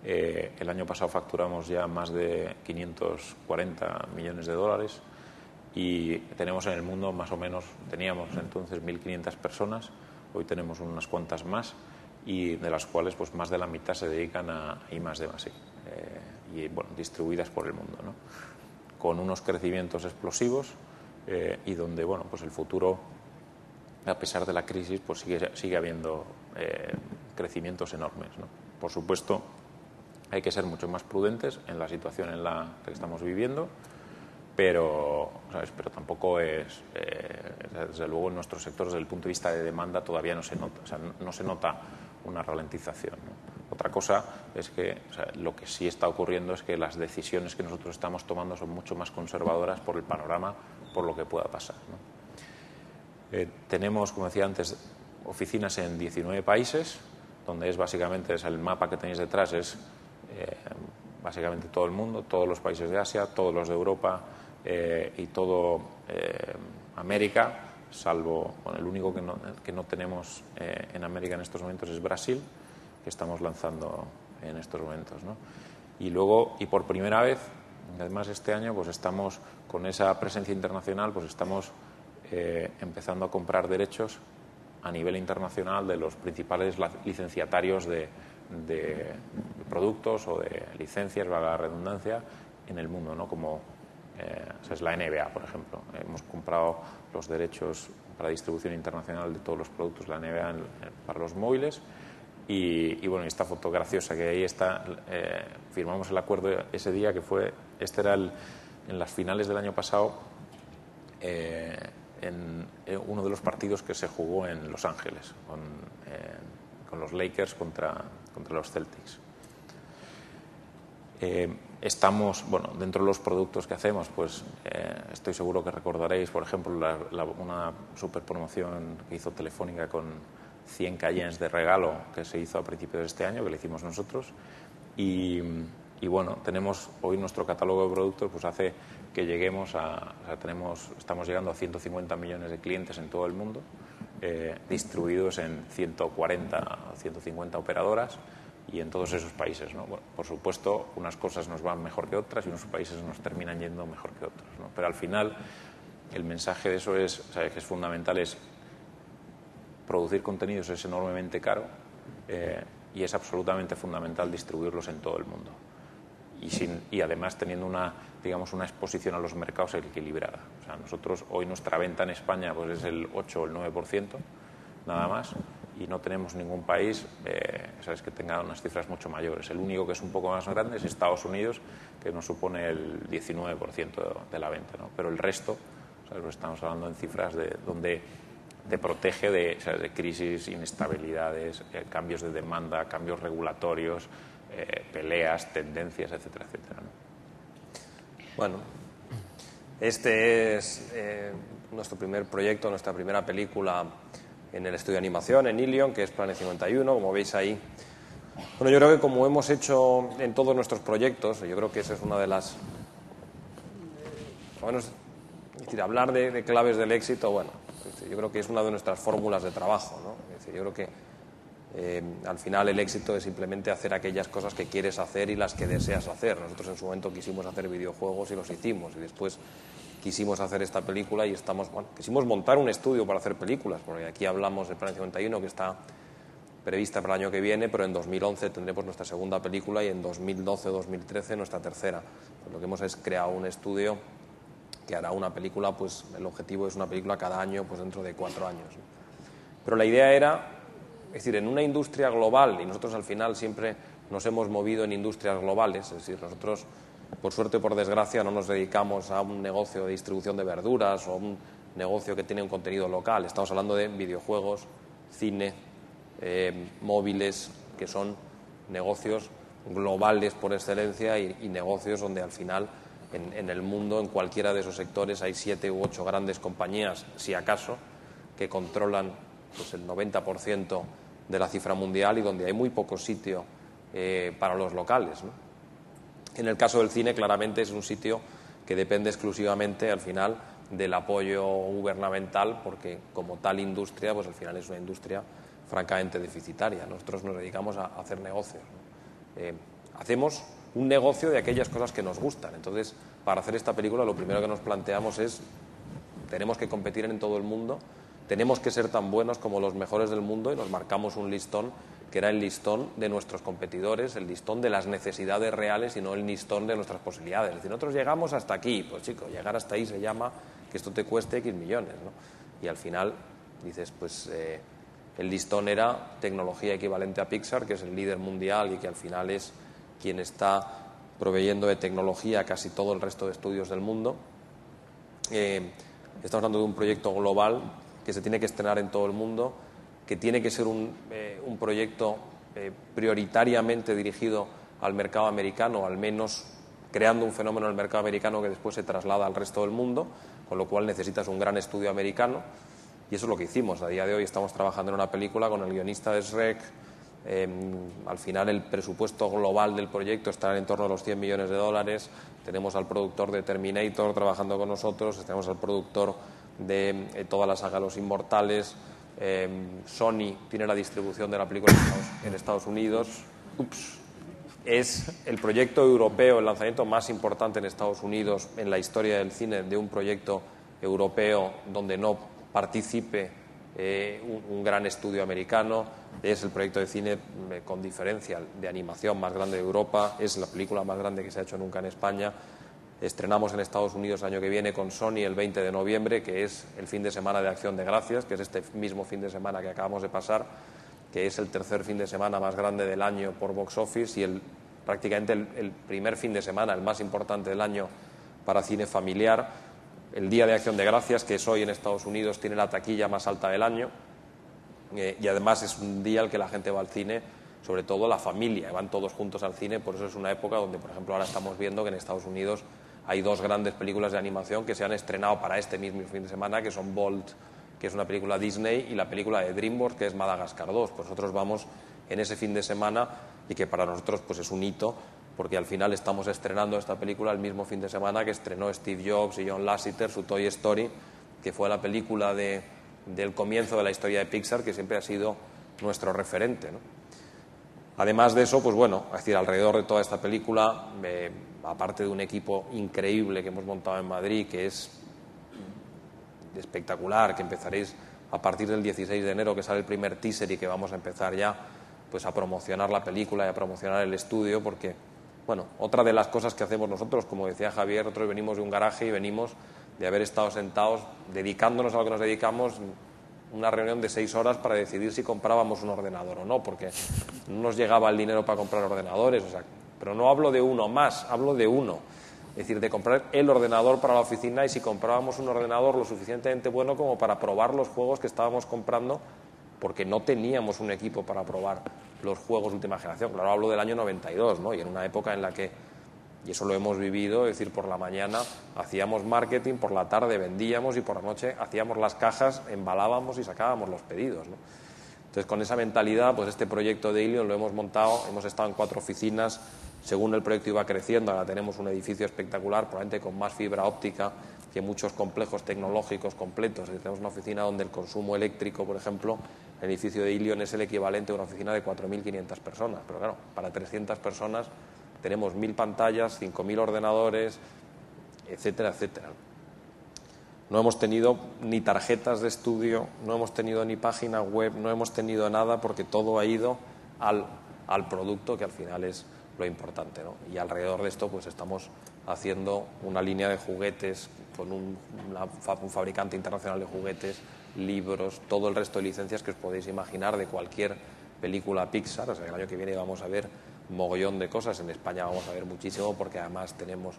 el año pasado facturamos ya más de 540 millones de dólares y tenemos en el mundo más o menos, teníamos entonces 1.500 personas, hoy tenemos unas cuantas más y de las cuales pues más de la mitad se dedican a I+D+I y bueno, distribuidas por el mundo, ¿no? Con unos crecimientos explosivos y donde bueno, pues el futuro, a pesar de la crisis, pues sigue habiendo crecimientos enormes, ¿no? Por supuesto, hay que ser mucho más prudentes en la situación en la que estamos viviendo, pero, ¿sabes? Pero tampoco es, desde luego en nuestro sector, desde el punto de vista de demanda, todavía no se nota, o sea, no se nota una ralentización, ¿no? Otra cosa es que, o sea, lo que sí está ocurriendo es que las decisiones que nosotros estamos tomando son mucho más conservadoras por el panorama, por lo que pueda pasar, ¿no? Tenemos, como decía antes, oficinas en 19 países, donde es básicamente, el mapa que tenéis detrás es básicamente todo el mundo, todos los países de Asia, todos los de Europa y todo América, salvo, bueno, el único que no tenemos en América en estos momentos es Brasil, que estamos lanzando en estos momentos, ¿no? Y luego, y por primera vez, además este año, pues estamos con esa presencia internacional, pues estamos empezando a comprar derechos a nivel internacional de los principales licenciatarios de productos o de licencias, valga la redundancia, en el mundo, ¿no? Como es la NBA, por ejemplo. Hemos comprado los derechos para distribución internacional de todos los productos de la NBA para los móviles y bueno, esta foto graciosa que ahí está, firmamos el acuerdo ese día, que fue, este era en las finales del año pasado, en uno de los partidos que se jugó en Los Ángeles con los Lakers contra los Celtics. Estamos, bueno, dentro de los productos que hacemos, pues estoy seguro que recordaréis, por ejemplo, una super promoción que hizo Telefónica con 100 Cayennes de regalo que se hizo a principios de este año, que lo hicimos nosotros. Y bueno, tenemos hoy nuestro catálogo de productos, pues hace que lleguemos estamos llegando a 150 millones de clientes en todo el mundo, distribuidos en 140 o 150 operadoras y en todos esos países, ¿no? Bueno, por supuesto, unas cosas nos van mejor que otras y unos países nos terminan yendo mejor que otros, ¿no? Pero al final, el mensaje de eso es, ¿sabes?, que es fundamental, es producir contenidos es enormemente caro y es absolutamente fundamental distribuirlos en todo el mundo. Y además teniendo una exposición a los mercados equilibrada. O sea, nosotros hoy nuestra venta en España pues es el 8 o el 9%, nada más, y no tenemos ningún país que tenga unas cifras mucho mayores. El único que es un poco más grande es Estados Unidos, que nos supone el 19% de la venta, ¿no? Pero el resto, ¿sabes?, estamos hablando en cifras donde te protege de crisis, inestabilidades, cambios de demanda, cambios regulatorios, peleas, tendencias, etcétera, etcétera, ¿no? Bueno, este es nuestro primer proyecto, nuestra primera película en el estudio de animación, en Ilion, que es Planet 51, como veis ahí. Bueno, yo creo que como hemos hecho en todos nuestros proyectos, yo creo que esa es una de las... Bueno, es decir, hablar de claves del éxito, bueno, yo creo que es una de nuestras fórmulas de trabajo, ¿no? Es decir, yo creo que al final el éxito es simplemente hacer aquellas cosas que quieres hacer y las que deseas hacer. Nosotros en su momento quisimos hacer videojuegos y los hicimos, y después quisimos hacer esta película y quisimos montar un estudio para hacer películas, porque aquí hablamos de Planet 51, que está prevista para el año que viene, pero en 2011 tendremos nuestra segunda película y en 2012-2013 nuestra tercera. Pues lo que hemos es creado un estudio que hará una película, pues el objetivo es una película cada año, pues dentro de 4 años. Pero la idea era, es decir, en una industria global, y nosotros al final siempre nos hemos movido en industrias globales, es decir, nosotros por suerte o por desgracia, no nos dedicamos a un negocio de distribución de verduras o a un negocio que tiene un contenido local. Estamos hablando de videojuegos, cine, móviles, que son negocios globales por excelencia y negocios donde al final en el mundo, en cualquiera de esos sectores, hay 7 u 8 grandes compañías, si acaso, que controlan pues, el 90% de la cifra mundial y donde hay muy poco sitio para los locales, ¿no? En el caso del cine, claramente es un sitio que depende exclusivamente, al final, del apoyo gubernamental, porque como tal industria, pues al final es una industria francamente deficitaria. Nosotros nos dedicamos a hacer negocios, ¿no? Hacemos un negocio de aquellas cosas que nos gustan. Entonces, para hacer esta película, lo primero que nos planteamos es: tenemos que competir en todo el mundo, tenemos que ser tan buenos como los mejores del mundo, y nos marcamos un listón que era el listón de nuestros competidores, el listón de las necesidades reales y no el listón de nuestras posibilidades. Es decir, nosotros llegamos hasta aquí, pues chicos, llegar hasta ahí se llama que esto te cueste X millones, ¿no? Y al final dices, pues el listón era tecnología equivalente a Pixar, que es el líder mundial y que al final es quien está proveyendo de tecnología a casi todo el resto de estudios del mundo. Estamos hablando de un proyecto global que se tiene que estrenar en todo el mundo, que tiene que ser un proyecto prioritariamente dirigido al mercado americano, al menos creando un fenómeno en el mercado americano que después se traslada al resto del mundo, con lo cual necesitas un gran estudio americano, y eso es lo que hicimos. A día de hoy estamos trabajando en una película con el guionista de Shrek. Al final el presupuesto global del proyecto estará en torno a los $100 millones. Tenemos al productor de Terminator trabajando con nosotros, tenemos al productor de toda la saga Los Inmortales. Sony tiene la distribución de la película en Estados Unidos. Es el proyecto europeo, el lanzamiento más importante en Estados Unidos en la historia del cine, de un proyecto europeo donde no participe un gran estudio americano. Es el proyecto de cine con diferencia de animación más grande de Europa, es la película más grande que se ha hecho nunca en España. Estrenamos en Estados Unidos el año que viene con Sony el 20 de noviembre, que es el fin de semana de Acción de Gracias, que es este mismo fin de semana que acabamos de pasar, que es el tercer fin de semana más grande del año por box office y prácticamente el primer fin de semana, el más importante del año para cine familiar. El Día de Acción de Gracias, que es hoy en Estados Unidos, tiene la taquilla más alta del año, y además es un día al que la gente va al cine, sobre todo la familia, van todos juntos al cine. Por eso es una época donde, por ejemplo, ahora estamos viendo que en Estados Unidos hay 2 grandes películas de animación que se han estrenado para este mismo fin de semana, que son Bolt, que es una película Disney, y la película de DreamWorks, que es Madagascar 2. Pues nosotros vamos en ese fin de semana, y que para nosotros pues es un hito, porque al final estamos estrenando esta película el mismo fin de semana que estrenó Steve Jobs y John Lasseter su Toy Story, que fue la película del comienzo de la historia de Pixar, que siempre ha sido nuestro referente, ¿no? Además de eso, pues bueno, es decir, alrededor de toda esta película, aparte de un equipo increíble que hemos montado en Madrid, que es espectacular, que empezaréis a partir del 16 de enero, que sale el primer teaser, y que vamos a empezar ya pues a promocionar la película y a promocionar el estudio, porque, bueno, otra de las cosas que hacemos nosotros, como decía Javier, nosotros venimos de un garaje y venimos de haber estado sentados dedicándonos a lo que nos dedicamos, una reunión de 6 horas para decidir si comprábamos un ordenador o no, porque no nos llegaba el dinero para comprar ordenadores. O sea, pero no hablo de uno más, hablo de uno. Es decir, de comprar el ordenador para la oficina, y si comprábamos un ordenador lo suficientemente bueno como para probar los juegos que estábamos comprando, porque no teníamos un equipo para probar los juegos de última generación. Claro, hablo del año 92, ¿no? Y en una época en la que, y eso lo hemos vivido, es decir, por la mañana hacíamos marketing, por la tarde vendíamos y por la noche hacíamos las cajas, embalábamos y sacábamos los pedidos, ¿no? Entonces, con esa mentalidad, pues este proyecto de Ilion lo hemos montado, hemos estado en 4 oficinas, según el proyecto iba creciendo, ahora tenemos un edificio espectacular, probablemente con más fibra óptica que muchos complejos tecnológicos completos. Tenemos una oficina donde el consumo eléctrico, por ejemplo, el edificio de Ilion es el equivalente a una oficina de 4.500 personas, pero claro, para 300 personas tenemos 1.000 pantallas, 5.000 ordenadores, etcétera, etcétera. No hemos tenido ni tarjetas de estudio, no hemos tenido ni página web, no hemos tenido nada, porque todo ha ido al producto, que al final es lo importante, ¿no? Y alrededor de esto pues estamos haciendo una línea de juguetes con un fabricante internacional de juguetes, libros, todo el resto de licencias que os podéis imaginar de cualquier película Pixar. O sea, el año que viene vamos a ver mogollón de cosas. En España vamos a ver muchísimo porque además tenemos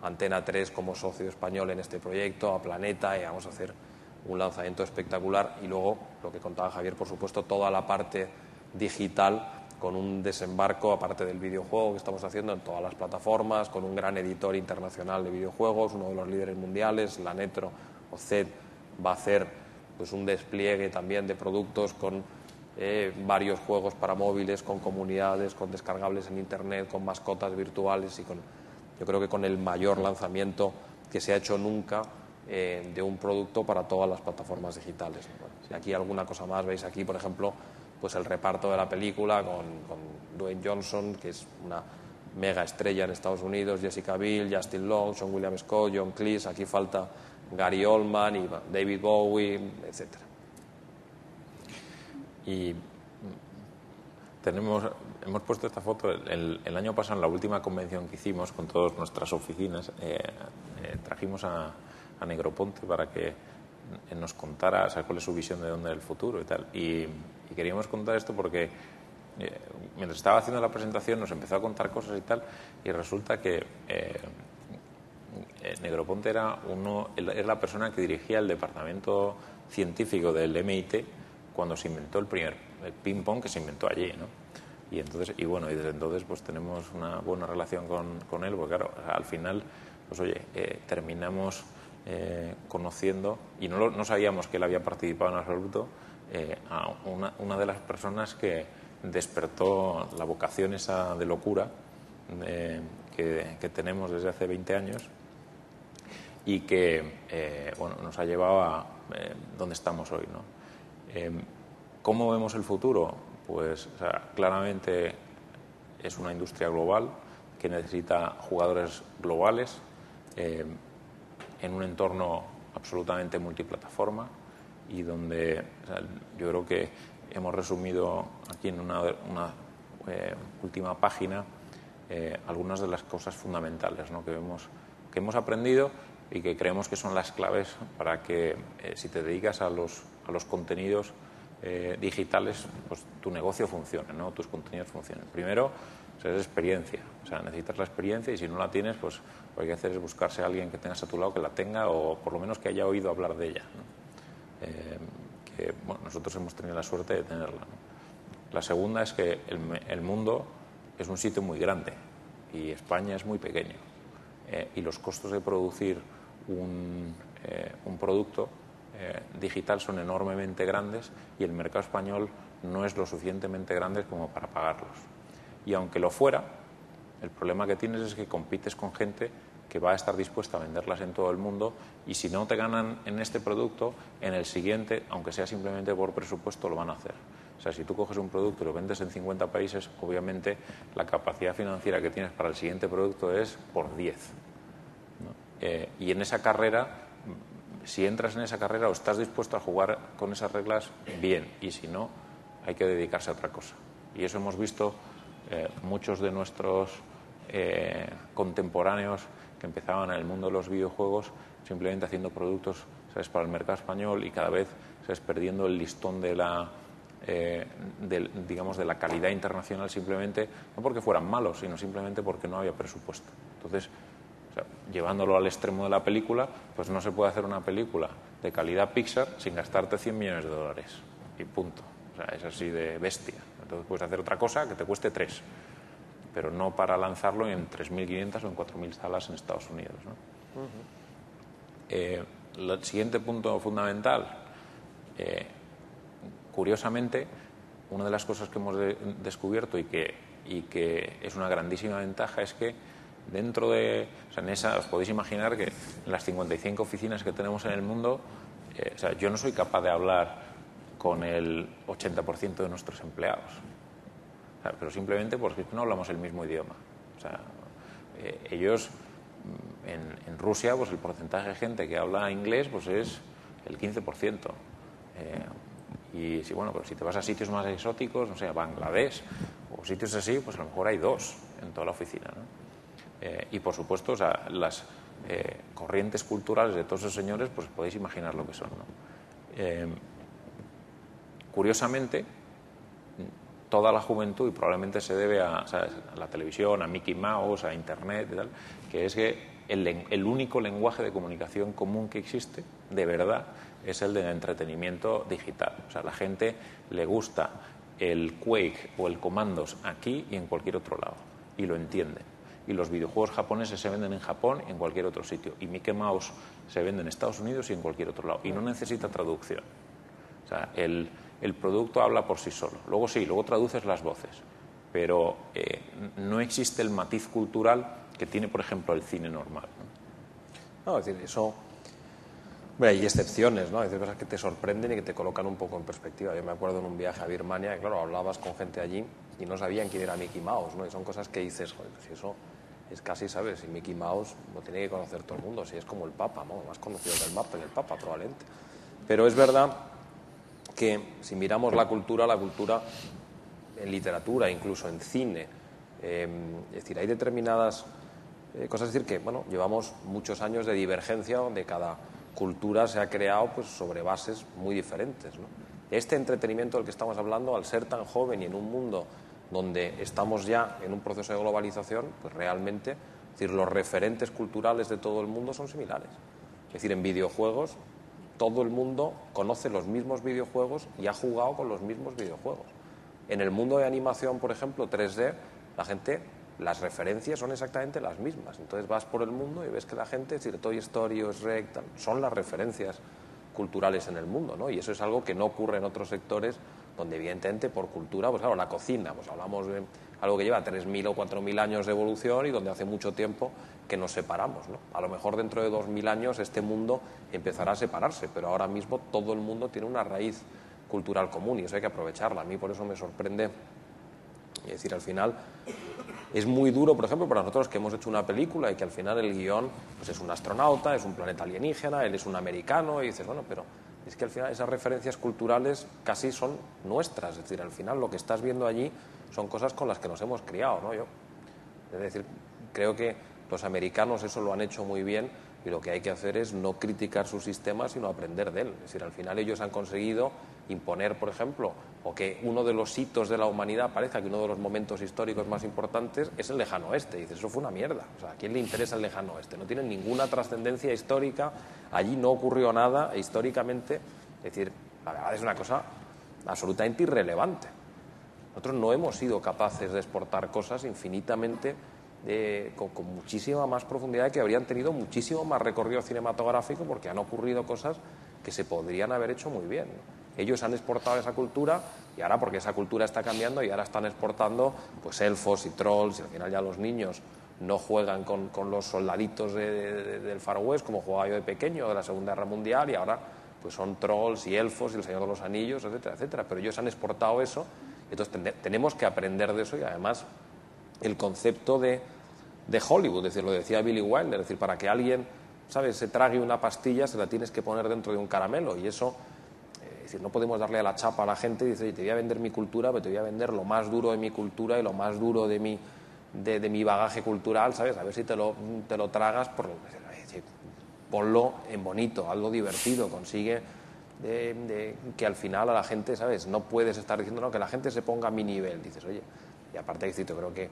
Antena 3 como socio español en este proyecto, a Planeta, y vamos a hacer un lanzamiento espectacular. Y luego, lo que contaba Javier, por supuesto, toda la parte digital con un desembarco, aparte del videojuego que estamos haciendo en todas las plataformas, con un gran editor internacional de videojuegos, uno de los líderes mundiales, la Netro o CED va a hacer pues un despliegue también de productos con varios juegos para móviles, con comunidades, con descargables en internet, con mascotas virtuales y yo creo que con el mayor lanzamiento que se ha hecho nunca de un producto para todas las plataformas digitales. Bueno, si aquí alguna cosa más, veis aquí, por ejemplo, pues el reparto de la película con Dwayne Johnson, que es una mega estrella en Estados Unidos, Jessica Biel, Justin Long, Sean William Scott, John Cleese, aquí falta Gary Oldman y David Bowie, etcétera. Y hemos puesto esta foto el año pasado, en la última convención que hicimos con todas nuestras oficinas, trajimos a Negroponte para que nos contara, o sea, cuál es su visión de dónde es el futuro y tal. Y queríamos contar esto porque mientras estaba haciendo la presentación nos empezó a contar cosas y tal, y resulta que Negroponte era la persona que dirigía el departamento científico del MIT cuando se inventó el ping-pong, que se inventó allí, ¿no? Y desde entonces pues tenemos una buena relación con él, porque claro, al final, pues oye, terminamos conociendo, y no sabíamos que él había participado en absoluto, a una de las personas que despertó la vocación esa de locura que tenemos desde hace 20 años y que nos ha llevado a donde estamos hoy, ¿no? ¿Cómo vemos el futuro? Pues claramente es una industria global que necesita jugadores globales en un entorno absolutamente multiplataforma y donde yo creo que hemos resumido aquí en una última página algunas de las cosas fundamentales, ¿no?, que hemos aprendido y que creemos que son las claves para que si te dedicas a los contenidos digitales, pues tu negocio funcione, ¿no?, tus contenidos funcionen. Primero, es experiencia, necesitas la experiencia, y si no la tienes, pues lo que hay que hacer es buscarse a alguien que tengas a tu lado que la tenga, o por lo menos que haya oído hablar de ella, ¿no? Nosotros hemos tenido la suerte de tenerla, ¿no? La segunda es que el mundo es un sitio muy grande y España es muy pequeño, y los costos de producir un producto digital son enormemente grandes, y el mercado español no es lo suficientemente grande como para pagarlos. Y aunque lo fuera, el problema que tienes es que compites con gente que va a estar dispuesta a venderlas en todo el mundo, y si no te ganan en este producto, en el siguiente, aunque sea simplemente por presupuesto, lo van a hacer. O sea, si tú coges un producto y lo vendes en 50 países, obviamente la capacidad financiera que tienes para el siguiente producto es por 10, ¿no? Y en esa carrera, si entras en esa carrera o estás dispuesto a jugar con esas reglas, bien, y si no, hay que dedicarse a otra cosa. Y eso hemos visto muchos de nuestros contemporáneos que empezaban en el mundo de los videojuegos simplemente haciendo productos, ¿sabes?, para el mercado español, y cada vez, ¿sabes?, perdiendo el listón de la calidad internacional, simplemente no porque fueran malos, sino simplemente porque no había presupuesto. Entonces, llevándolo al extremo de la película, pues no se puede hacer una película de calidad Pixar sin gastarte 100 millones de dólares y punto. O sea, es así de bestia. Entonces puedes hacer otra cosa que te cueste 3, pero no para lanzarlo en 3.500 o en 4.000 salas en Estados Unidos, ¿no? El siguiente punto fundamental, curiosamente, una de las cosas que hemos descubierto y que es una grandísima ventaja es que dentro de, os podéis imaginar que en las 55 oficinas que tenemos en el mundo, yo no soy capaz de hablar con el 80% de nuestros empleados, pero simplemente porque no hablamos el mismo idioma. Ellos en Rusia, pues el porcentaje de gente que habla inglés pues es el 15%. Y pero si te vas a sitios más exóticos, no sé, a Bangladesh o sitios así, pues a lo mejor hay 2 en toda la oficina, ¿no? Y por supuesto, las corrientes culturales de todos esos señores, pues podéis imaginar lo que son, ¿no? Curiosamente, toda la juventud, y probablemente se debe a, ¿sabes?, a la televisión, a Mickey Mouse, a Internet y tal, que es que el único lenguaje de comunicación común que existe, de verdad, es el del entretenimiento digital. O sea, a la gente le gusta el Quake o el Commandos aquí y en cualquier otro lado, y lo entienden. Y los videojuegos japoneses se venden en Japón y en cualquier otro sitio. Y Mickey Mouse se vende en Estados Unidos y en cualquier otro lado. Y no necesita traducción. O sea, el producto habla por sí solo. Luego sí, luego traduces las voces. Pero no existe el matiz cultural que tiene, por ejemplo, el cine normal, ¿no? No, es decir, eso... Hombre, hay excepciones, ¿no? Hay cosas que te sorprenden y que te colocan un poco en perspectiva. Yo me acuerdo en un viaje a Birmania, que claro, hablabas con gente allí y no sabían quién era Mickey Mouse, ¿no? Y son cosas que dices, joder, pues eso es casi, ¿sabes? Si Mickey Mouse lo tiene que conocer todo el mundo, si es como el Papa, ¿no? Más conocido que el Papa probablemente. Pero es verdad que si miramos la cultura en literatura, incluso en cine, es decir, hay determinadas cosas, es decir, que bueno, llevamos muchos años de divergencia donde cada cultura se ha creado pues sobre bases muy diferentes, ¿no? Este entretenimiento del que estamos hablando, al ser tan joven y en un mundo donde estamos ya en un proceso de globalización, pues realmente, es decir, los referentes culturales de todo el mundo son similares. Es decir, en videojuegos todo el mundo conoce los mismos videojuegos y ha jugado con los mismos videojuegos. En el mundo de animación, por ejemplo, 3D, la gente, las referencias son exactamente las mismas. Entonces vas por el mundo y ves que la gente, es decir, Toy Story o Shrek, son las referencias culturales en el mundo, ¿no? Y eso es algo que no ocurre en otros sectores donde evidentemente por cultura, pues claro, la cocina, pues hablamos de algo que lleva 3.000 o 4.000 años de evolución y donde hace mucho tiempo que nos separamos, ¿no? A lo mejor dentro de 2.000 años este mundo empezará a separarse, pero ahora mismo todo el mundo tiene una raíz cultural común y eso hay que aprovecharla. A mí por eso me sorprende, es decir, al final es muy duro, por ejemplo, para nosotros que hemos hecho una película y que al final el guión pues es un astronauta, es un planeta alienígena, él es un americano y dices, bueno, pero es que al final esas referencias culturales casi son nuestras, es decir, al final lo que estás viendo allí son cosas con las que nos hemos criado, ¿no? Es decir, creo que los americanos eso lo han hecho muy bien y lo que hay que hacer es no criticar su sistema, sino aprender de él. Es decir, al final ellos han conseguido imponer, por ejemplo, o que uno de los hitos de la humanidad parezca que uno de los momentos históricos más importantes es el lejano oeste. Y dices, eso fue una mierda. O sea, ¿a quién le interesa el lejano oeste? No tiene ninguna trascendencia histórica, allí no ocurrió nada, e históricamente, es decir, la verdad es una cosa absolutamente irrelevante. Nosotros no hemos sido capaces de exportar cosas infinitamente con muchísima más profundidad y que habrían tenido muchísimo más recorrido cinematográfico porque han ocurrido cosas que se podrían haber hecho muy bien, ¿no? Ellos han exportado esa cultura y ahora porque esa cultura está cambiando y ahora están exportando pues elfos y trolls y al final ya los niños no juegan con los soldaditos del Far West como jugaba yo de pequeño de la Segunda Guerra Mundial y ahora pues son trolls y elfos y el Señor de los Anillos, etcétera, etcétera. Pero ellos han exportado eso, entonces tenemos que aprender de eso y además el concepto de Hollywood, es decir, lo decía Billy Wilder, es decir, para que alguien, ¿sabes?, se trague una pastilla se la tienes que poner dentro de un caramelo y eso, es decir, no podemos darle a la chapa a la gente y decir, te voy a vender mi cultura, pero te voy a vender lo más duro de mi cultura y lo más duro de mi bagaje cultural, ¿sabes?, a ver si te lo tragas, ponlo en bonito, hazlo divertido, consigue que al final a la gente, ¿sabes?, no puedes estar diciendo, no, que la gente se ponga a mi nivel, dices, oye, y aparte yo creo que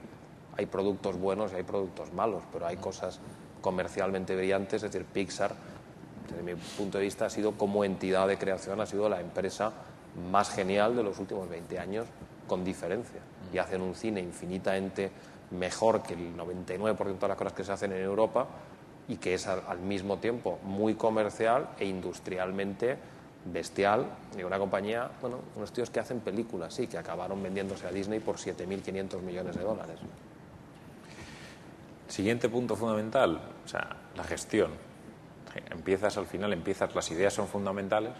hay productos buenos y hay productos malos, pero hay cosas comercialmente brillantes, es decir, Pixar, desde mi punto de vista, ha sido como entidad de creación, ha sido la empresa más genial de los últimos 20 años, con diferencia. Y hacen un cine infinitamente mejor que el 99% de las cosas que se hacen en Europa y que es al mismo tiempo muy comercial e industrialmente bestial, y una compañía, bueno, unos tíos que hacen películas, sí, que acabaron vendiéndose a Disney por $7.500 millones. Siguiente punto fundamental, o sea, la gestión. Al final empiezas, las ideas son fundamentales,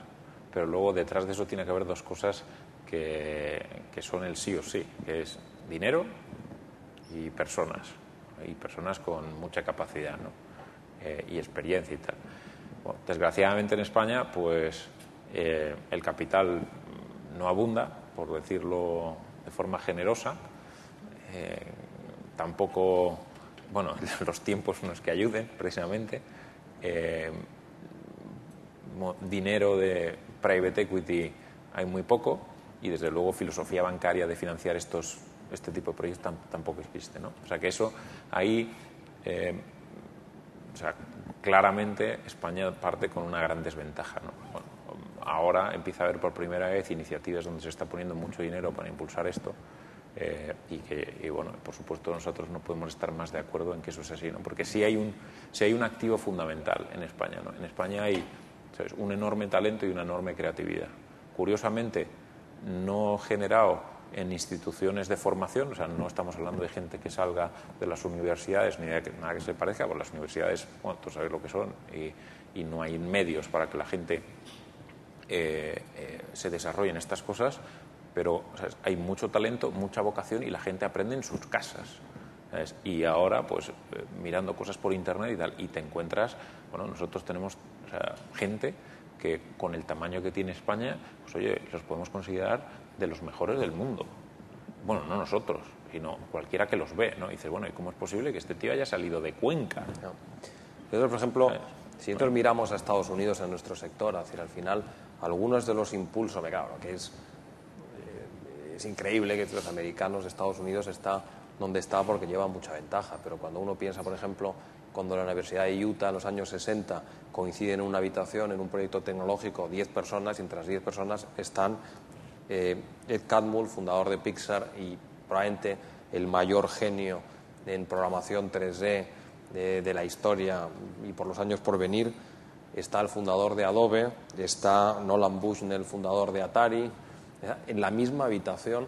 pero luego detrás de eso tiene que haber dos cosas que son el sí o sí, que es dinero y personas con mucha capacidad, ¿no? Y experiencia y tal. Bueno, desgraciadamente en España, pues el capital no abunda, por decirlo de forma generosa, tampoco, bueno, los tiempos no es que ayuden, precisamente, dinero de private equity hay muy poco, y desde luego filosofía bancaria de financiar este tipo de proyectos tampoco existe, ¿no? O sea que eso ahí, o sea, claramente España parte con una gran desventaja, ¿no? Bueno, ahora empieza a haber por primera vez iniciativas donde se está poniendo mucho dinero para impulsar esto. Y bueno, por supuesto nosotros no podemos estar más de acuerdo en que eso es así, ¿no? Porque sí hay un activo fundamental en España, ¿no? En España hay, ¿sabes?, un enorme talento y una enorme creatividad. Curiosamente, no generado en instituciones de formación, o sea, no estamos hablando de gente que salga de las universidades ni de nada que se parezca, porque las universidades, bueno, tú sabes lo que son, y no hay medios para que la gente se desarrolle en estas cosas. Pero, ¿sabes?, hay mucho talento, mucha vocación y la gente aprende en sus casas, ¿sabes? Y ahora, pues, mirando cosas por internet y tal, y te encuentras, bueno, nosotros tenemos, o sea, gente que con el tamaño que tiene España, pues oye, los podemos considerar de los mejores del mundo. Bueno, no nosotros, sino cualquiera que los ve, ¿no? Y dices, bueno, ¿y cómo es posible que este tío haya salido de Cuenca? No. Nosotros, por ejemplo, si nosotros miramos a Estados Unidos en nuestro sector, es decir, al final, algunos de los impulsos, claro, que es increíble que los americanos de Estados Unidos está donde está porque llevan mucha ventaja, pero cuando uno piensa, por ejemplo, cuando la Universidad de Utah en los años 60 coinciden en una habitación, en un proyecto tecnológico, 10 personas, y entre las 10 personas están Ed Catmull, fundador de Pixar y probablemente el mayor genio en programación 3D de la historia y por los años por venir, está el fundador de Adobe, está Nolan Bushnell, fundador de Atari, en la misma habitación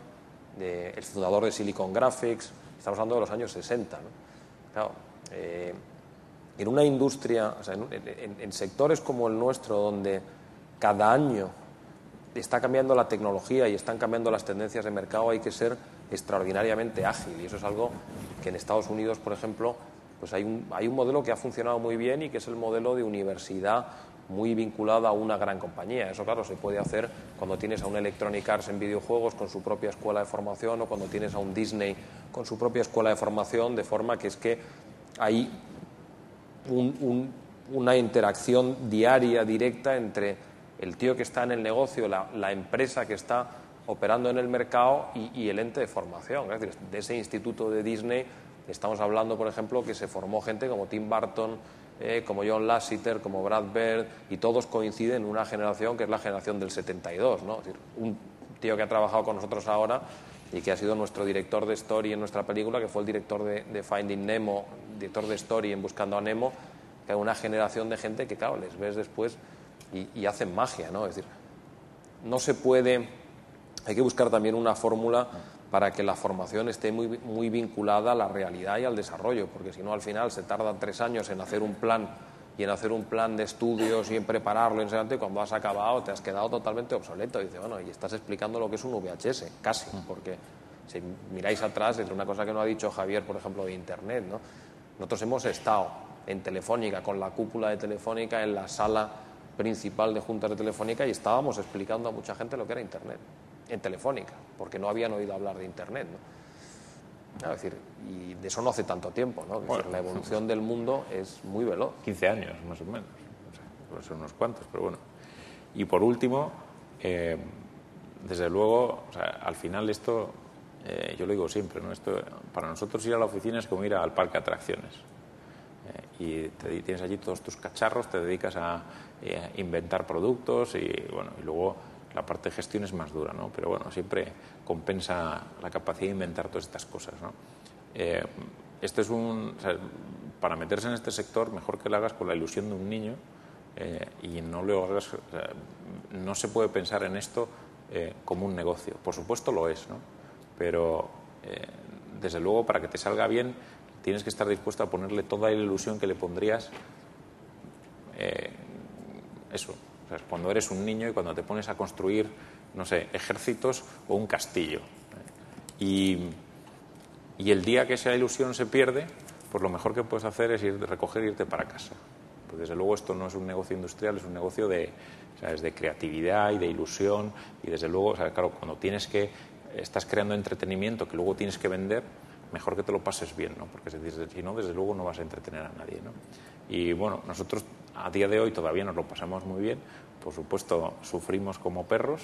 el fundador de Silicon Graphics. Estamos hablando de los años 60, ¿no? Claro, en una industria, o sea, en sectores como el nuestro, donde cada año está cambiando la tecnología y están cambiando las tendencias de mercado, hay que ser extraordinariamente ágil, y eso es algo que en Estados Unidos, por ejemplo, pues hay un modelo que ha funcionado muy bien, y que es el modelo de universidad muy vinculada a una gran compañía. Eso, claro, se puede hacer cuando tienes a un Electronic Arts en videojuegos con su propia escuela de formación, o cuando tienes a un Disney con su propia escuela de formación, de forma que es que hay una interacción diaria, directa, entre el tío que está en el negocio, la empresa que está operando en el mercado y el ente de formación. Es decir, de ese instituto de Disney estamos hablando, por ejemplo, que se formó gente como Tim Burton, como John Lasseter, como Brad Bird, y todos coinciden en una generación que es la generación del 72, ¿no? Es decir, un tío que ha trabajado con nosotros ahora y que ha sido nuestro director de story en nuestra película, que fue el director de Finding Nemo, director de story en Buscando a Nemo, que hay una generación de gente que, claro, les ves después y hacen magia, ¿no? Es decir, no se puede, hay que buscar también una fórmula para que la formación esté muy vinculada a la realidad y al desarrollo, porque si no, al final se tarda 3 años en hacer un plan, y en hacer un plan de estudios y en prepararlo, y cuando has acabado te has quedado totalmente obsoleto. Y dices, bueno, y estás explicando lo que es un VHS, casi, porque si miráis atrás, es una cosa que no ha dicho Javier, por ejemplo, de Internet, ¿no? Nosotros hemos estado en Telefónica, con la cúpula de Telefónica, en la sala principal de juntas de Telefónica, y estábamos explicando a mucha gente lo que era Internet en Telefónica, porque no habían oído hablar de Internet, ¿no? Es decir, y de eso no hace tanto tiempo, ¿no? Bueno, la evolución del mundo es muy veloz. 15 años, más o menos. O sea, pueden ser unos cuantos, pero bueno. Y por último, desde luego, o sea, al final esto, yo lo digo siempre, ¿no? Esto, para nosotros ir a la oficina es como ir al parque de atracciones. Y tienes allí todos tus cacharros, te dedicas a inventar productos y, bueno, y luego la parte de gestión es más dura, ¿no? Pero bueno, siempre compensa la capacidad de inventar todas estas cosas, ¿no? Este es o sea, para meterse en este sector, mejor que lo hagas con la ilusión de un niño, y no lo hagas, o sea, no se puede pensar en esto como un negocio. Por supuesto lo es, ¿no? Pero desde luego, para que te salga bien, tienes que estar dispuesto a ponerle toda la ilusión que le pondrías eso. O sea, cuando eres un niño y cuando te pones a construir, no sé, ejércitos o un castillo. Y el día que esa ilusión se pierde, pues lo mejor que puedes hacer es recoger e irte para casa. Pues desde luego esto no es un negocio industrial, es un negocio ¿sabes?, de creatividad y de ilusión. Y desde luego, o sea, claro, cuando estás creando entretenimiento que luego tienes que vender, mejor que te lo pases bien, ¿no? Porque si no, desde luego no vas a entretener a nadie, ¿no? Y bueno, nosotros a día de hoy todavía nos lo pasamos muy bien. Por supuesto, sufrimos como perros,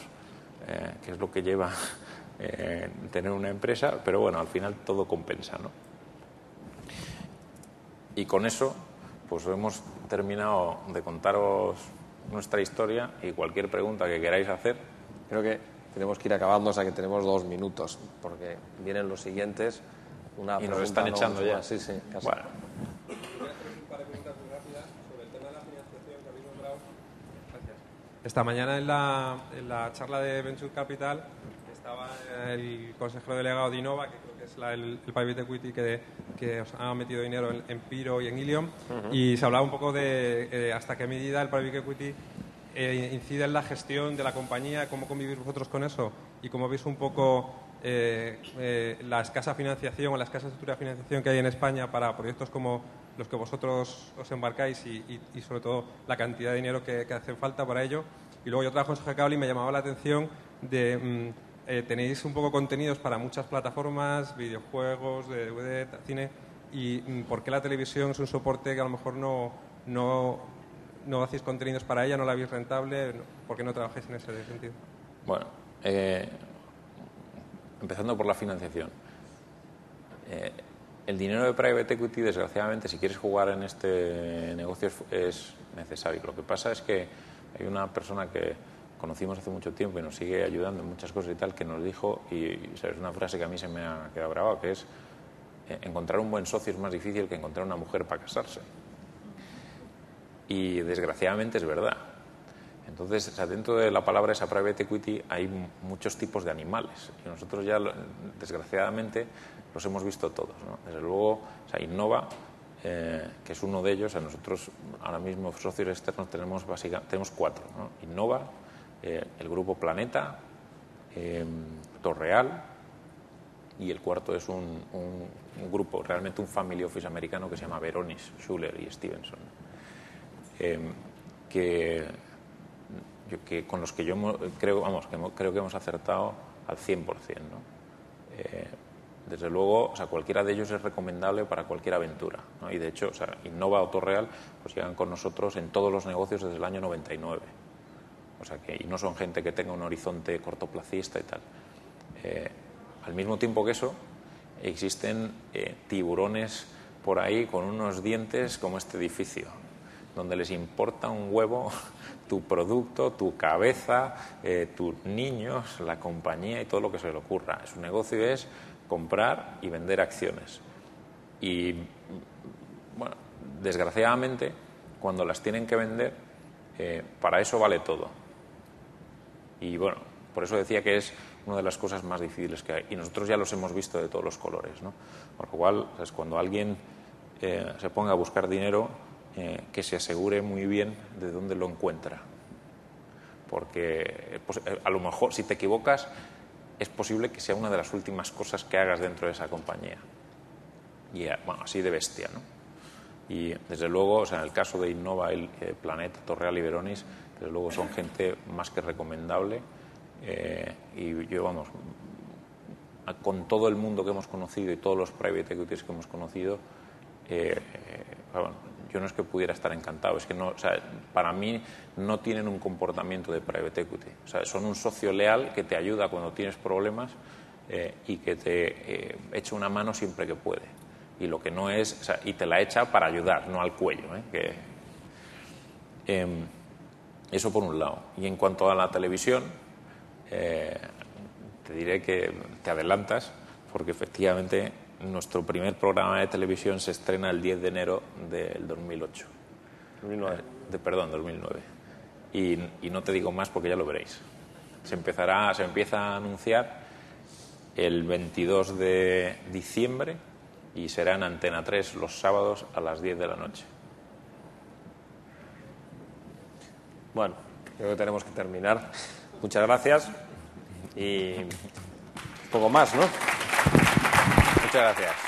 que es lo que lleva tener una empresa, pero bueno, al final todo compensa, ¿no? Y con eso, pues hemos terminado de contaros nuestra historia, y cualquier pregunta que queráis hacer. Creo que tenemos que ir acabando, o sea que tenemos 2 minutos, porque vienen los siguientes. Una y nos están echando ya. Sí, sí, casi. Bueno. Voy a hacer un par de preguntas muy rápidas sobre el tema de la financiación que habéis nombrado. Gracias. Esta mañana en la charla de Venture Capital estaba el consejero delegado de Innova, que creo que es el private equity que os ha metido dinero en Piro y en Ilium, y se hablaba un poco de hasta qué medida el private equity incide en la gestión de la compañía, cómo convivís vosotros con eso y cómo veis un poco la escasa financiación o la escasa estructura de financiación que hay en España para proyectos como los que vosotros os embarcáis y sobre todo la cantidad de dinero que hace falta para ello. Y luego yo trabajo en Sogecable Cable y me llamaba la atención de tenéis un poco contenidos para muchas plataformas, videojuegos, de DVD, cine, y ¿por qué la televisión es un soporte que a lo mejor no hacéis contenidos para ella, no la veis rentable? ¿Por qué no trabajáis en ese sentido? Bueno, empezando por la financiación. El dinero de private equity, desgraciadamente, si quieres jugar en este negocio, es necesario. Lo que pasa es que hay una persona que conocimos hace mucho tiempo y nos sigue ayudando en muchas cosas y tal, que nos dijo, y ¿sabes? Una frase que a mí se me ha quedado grabada, que es: encontrar un buen socio es más difícil que encontrar una mujer para casarse. Y desgraciadamente es verdad. Entonces, dentro de la palabra esa private equity hay muchos tipos de animales, y nosotros ya, desgraciadamente, los hemos visto todos, ¿no? Desde luego, Innova, que es uno de ellos. Nosotros ahora mismo socios externos tenemos 4, ¿no? Innova, el grupo Planeta, Torreal, y el cuarto es un grupo, realmente un family office americano que se llama Veronis, Schuller y Stevenson, que con los que yo creo que hemos acertado al 100%, ¿no? Desde luego, cualquiera de ellos es recomendable para cualquier aventura, ¿no? Y de hecho, Innova o Torreal pues llegan con nosotros en todos los negocios desde el año 99. Y no son gente que tenga un horizonte cortoplacista y tal. Al mismo tiempo que eso, existen tiburones por ahí con unos dientes como este edificio, donde les importa un huevo tu producto, tu cabeza, tus niños, la compañía y todo lo que se le ocurra. Su negocio es comprar y vender acciones. Y, bueno, desgraciadamente, cuando las tienen que vender, para eso vale todo. Y, bueno, por eso decía que es una de las cosas más difíciles que hay. Y nosotros ya los hemos visto de todos los colores, ¿no? Por lo cual, cuando alguien se ponga a buscar dinero, que se asegure muy bien de dónde lo encuentra. Porque pues, a lo mejor, si te equivocas, es posible que sea una de las últimas cosas que hagas dentro de esa compañía. Y, bueno, así de bestia, ¿no? Y, desde luego, en el caso de Innova, el Planeta, Torreal y Veronis, desde luego son gente más que recomendable. Y yo, vamos, con todo el mundo que hemos conocido y todos los private equities que hemos conocido, bueno, yo no es que pudiera estar encantado, es que no, para mí no tienen un comportamiento de private equity. Son un socio leal que te ayuda cuando tienes problemas y que te echa una mano siempre que puede. Y lo que no es, y te la echa para ayudar, no al cuello. Eso por un lado. Y en cuanto a la televisión, te diré que te adelantas, porque efectivamente nuestro primer programa de televisión se estrena el 10 de enero del 2008. 2009. 2009. Y no te digo más porque ya lo veréis. Se empieza a anunciar el 22 de diciembre y será en Antena 3 los sábados a las 10 de la noche. Bueno, creo que tenemos que terminar. Muchas gracias y poco más, ¿no? Muchas gracias.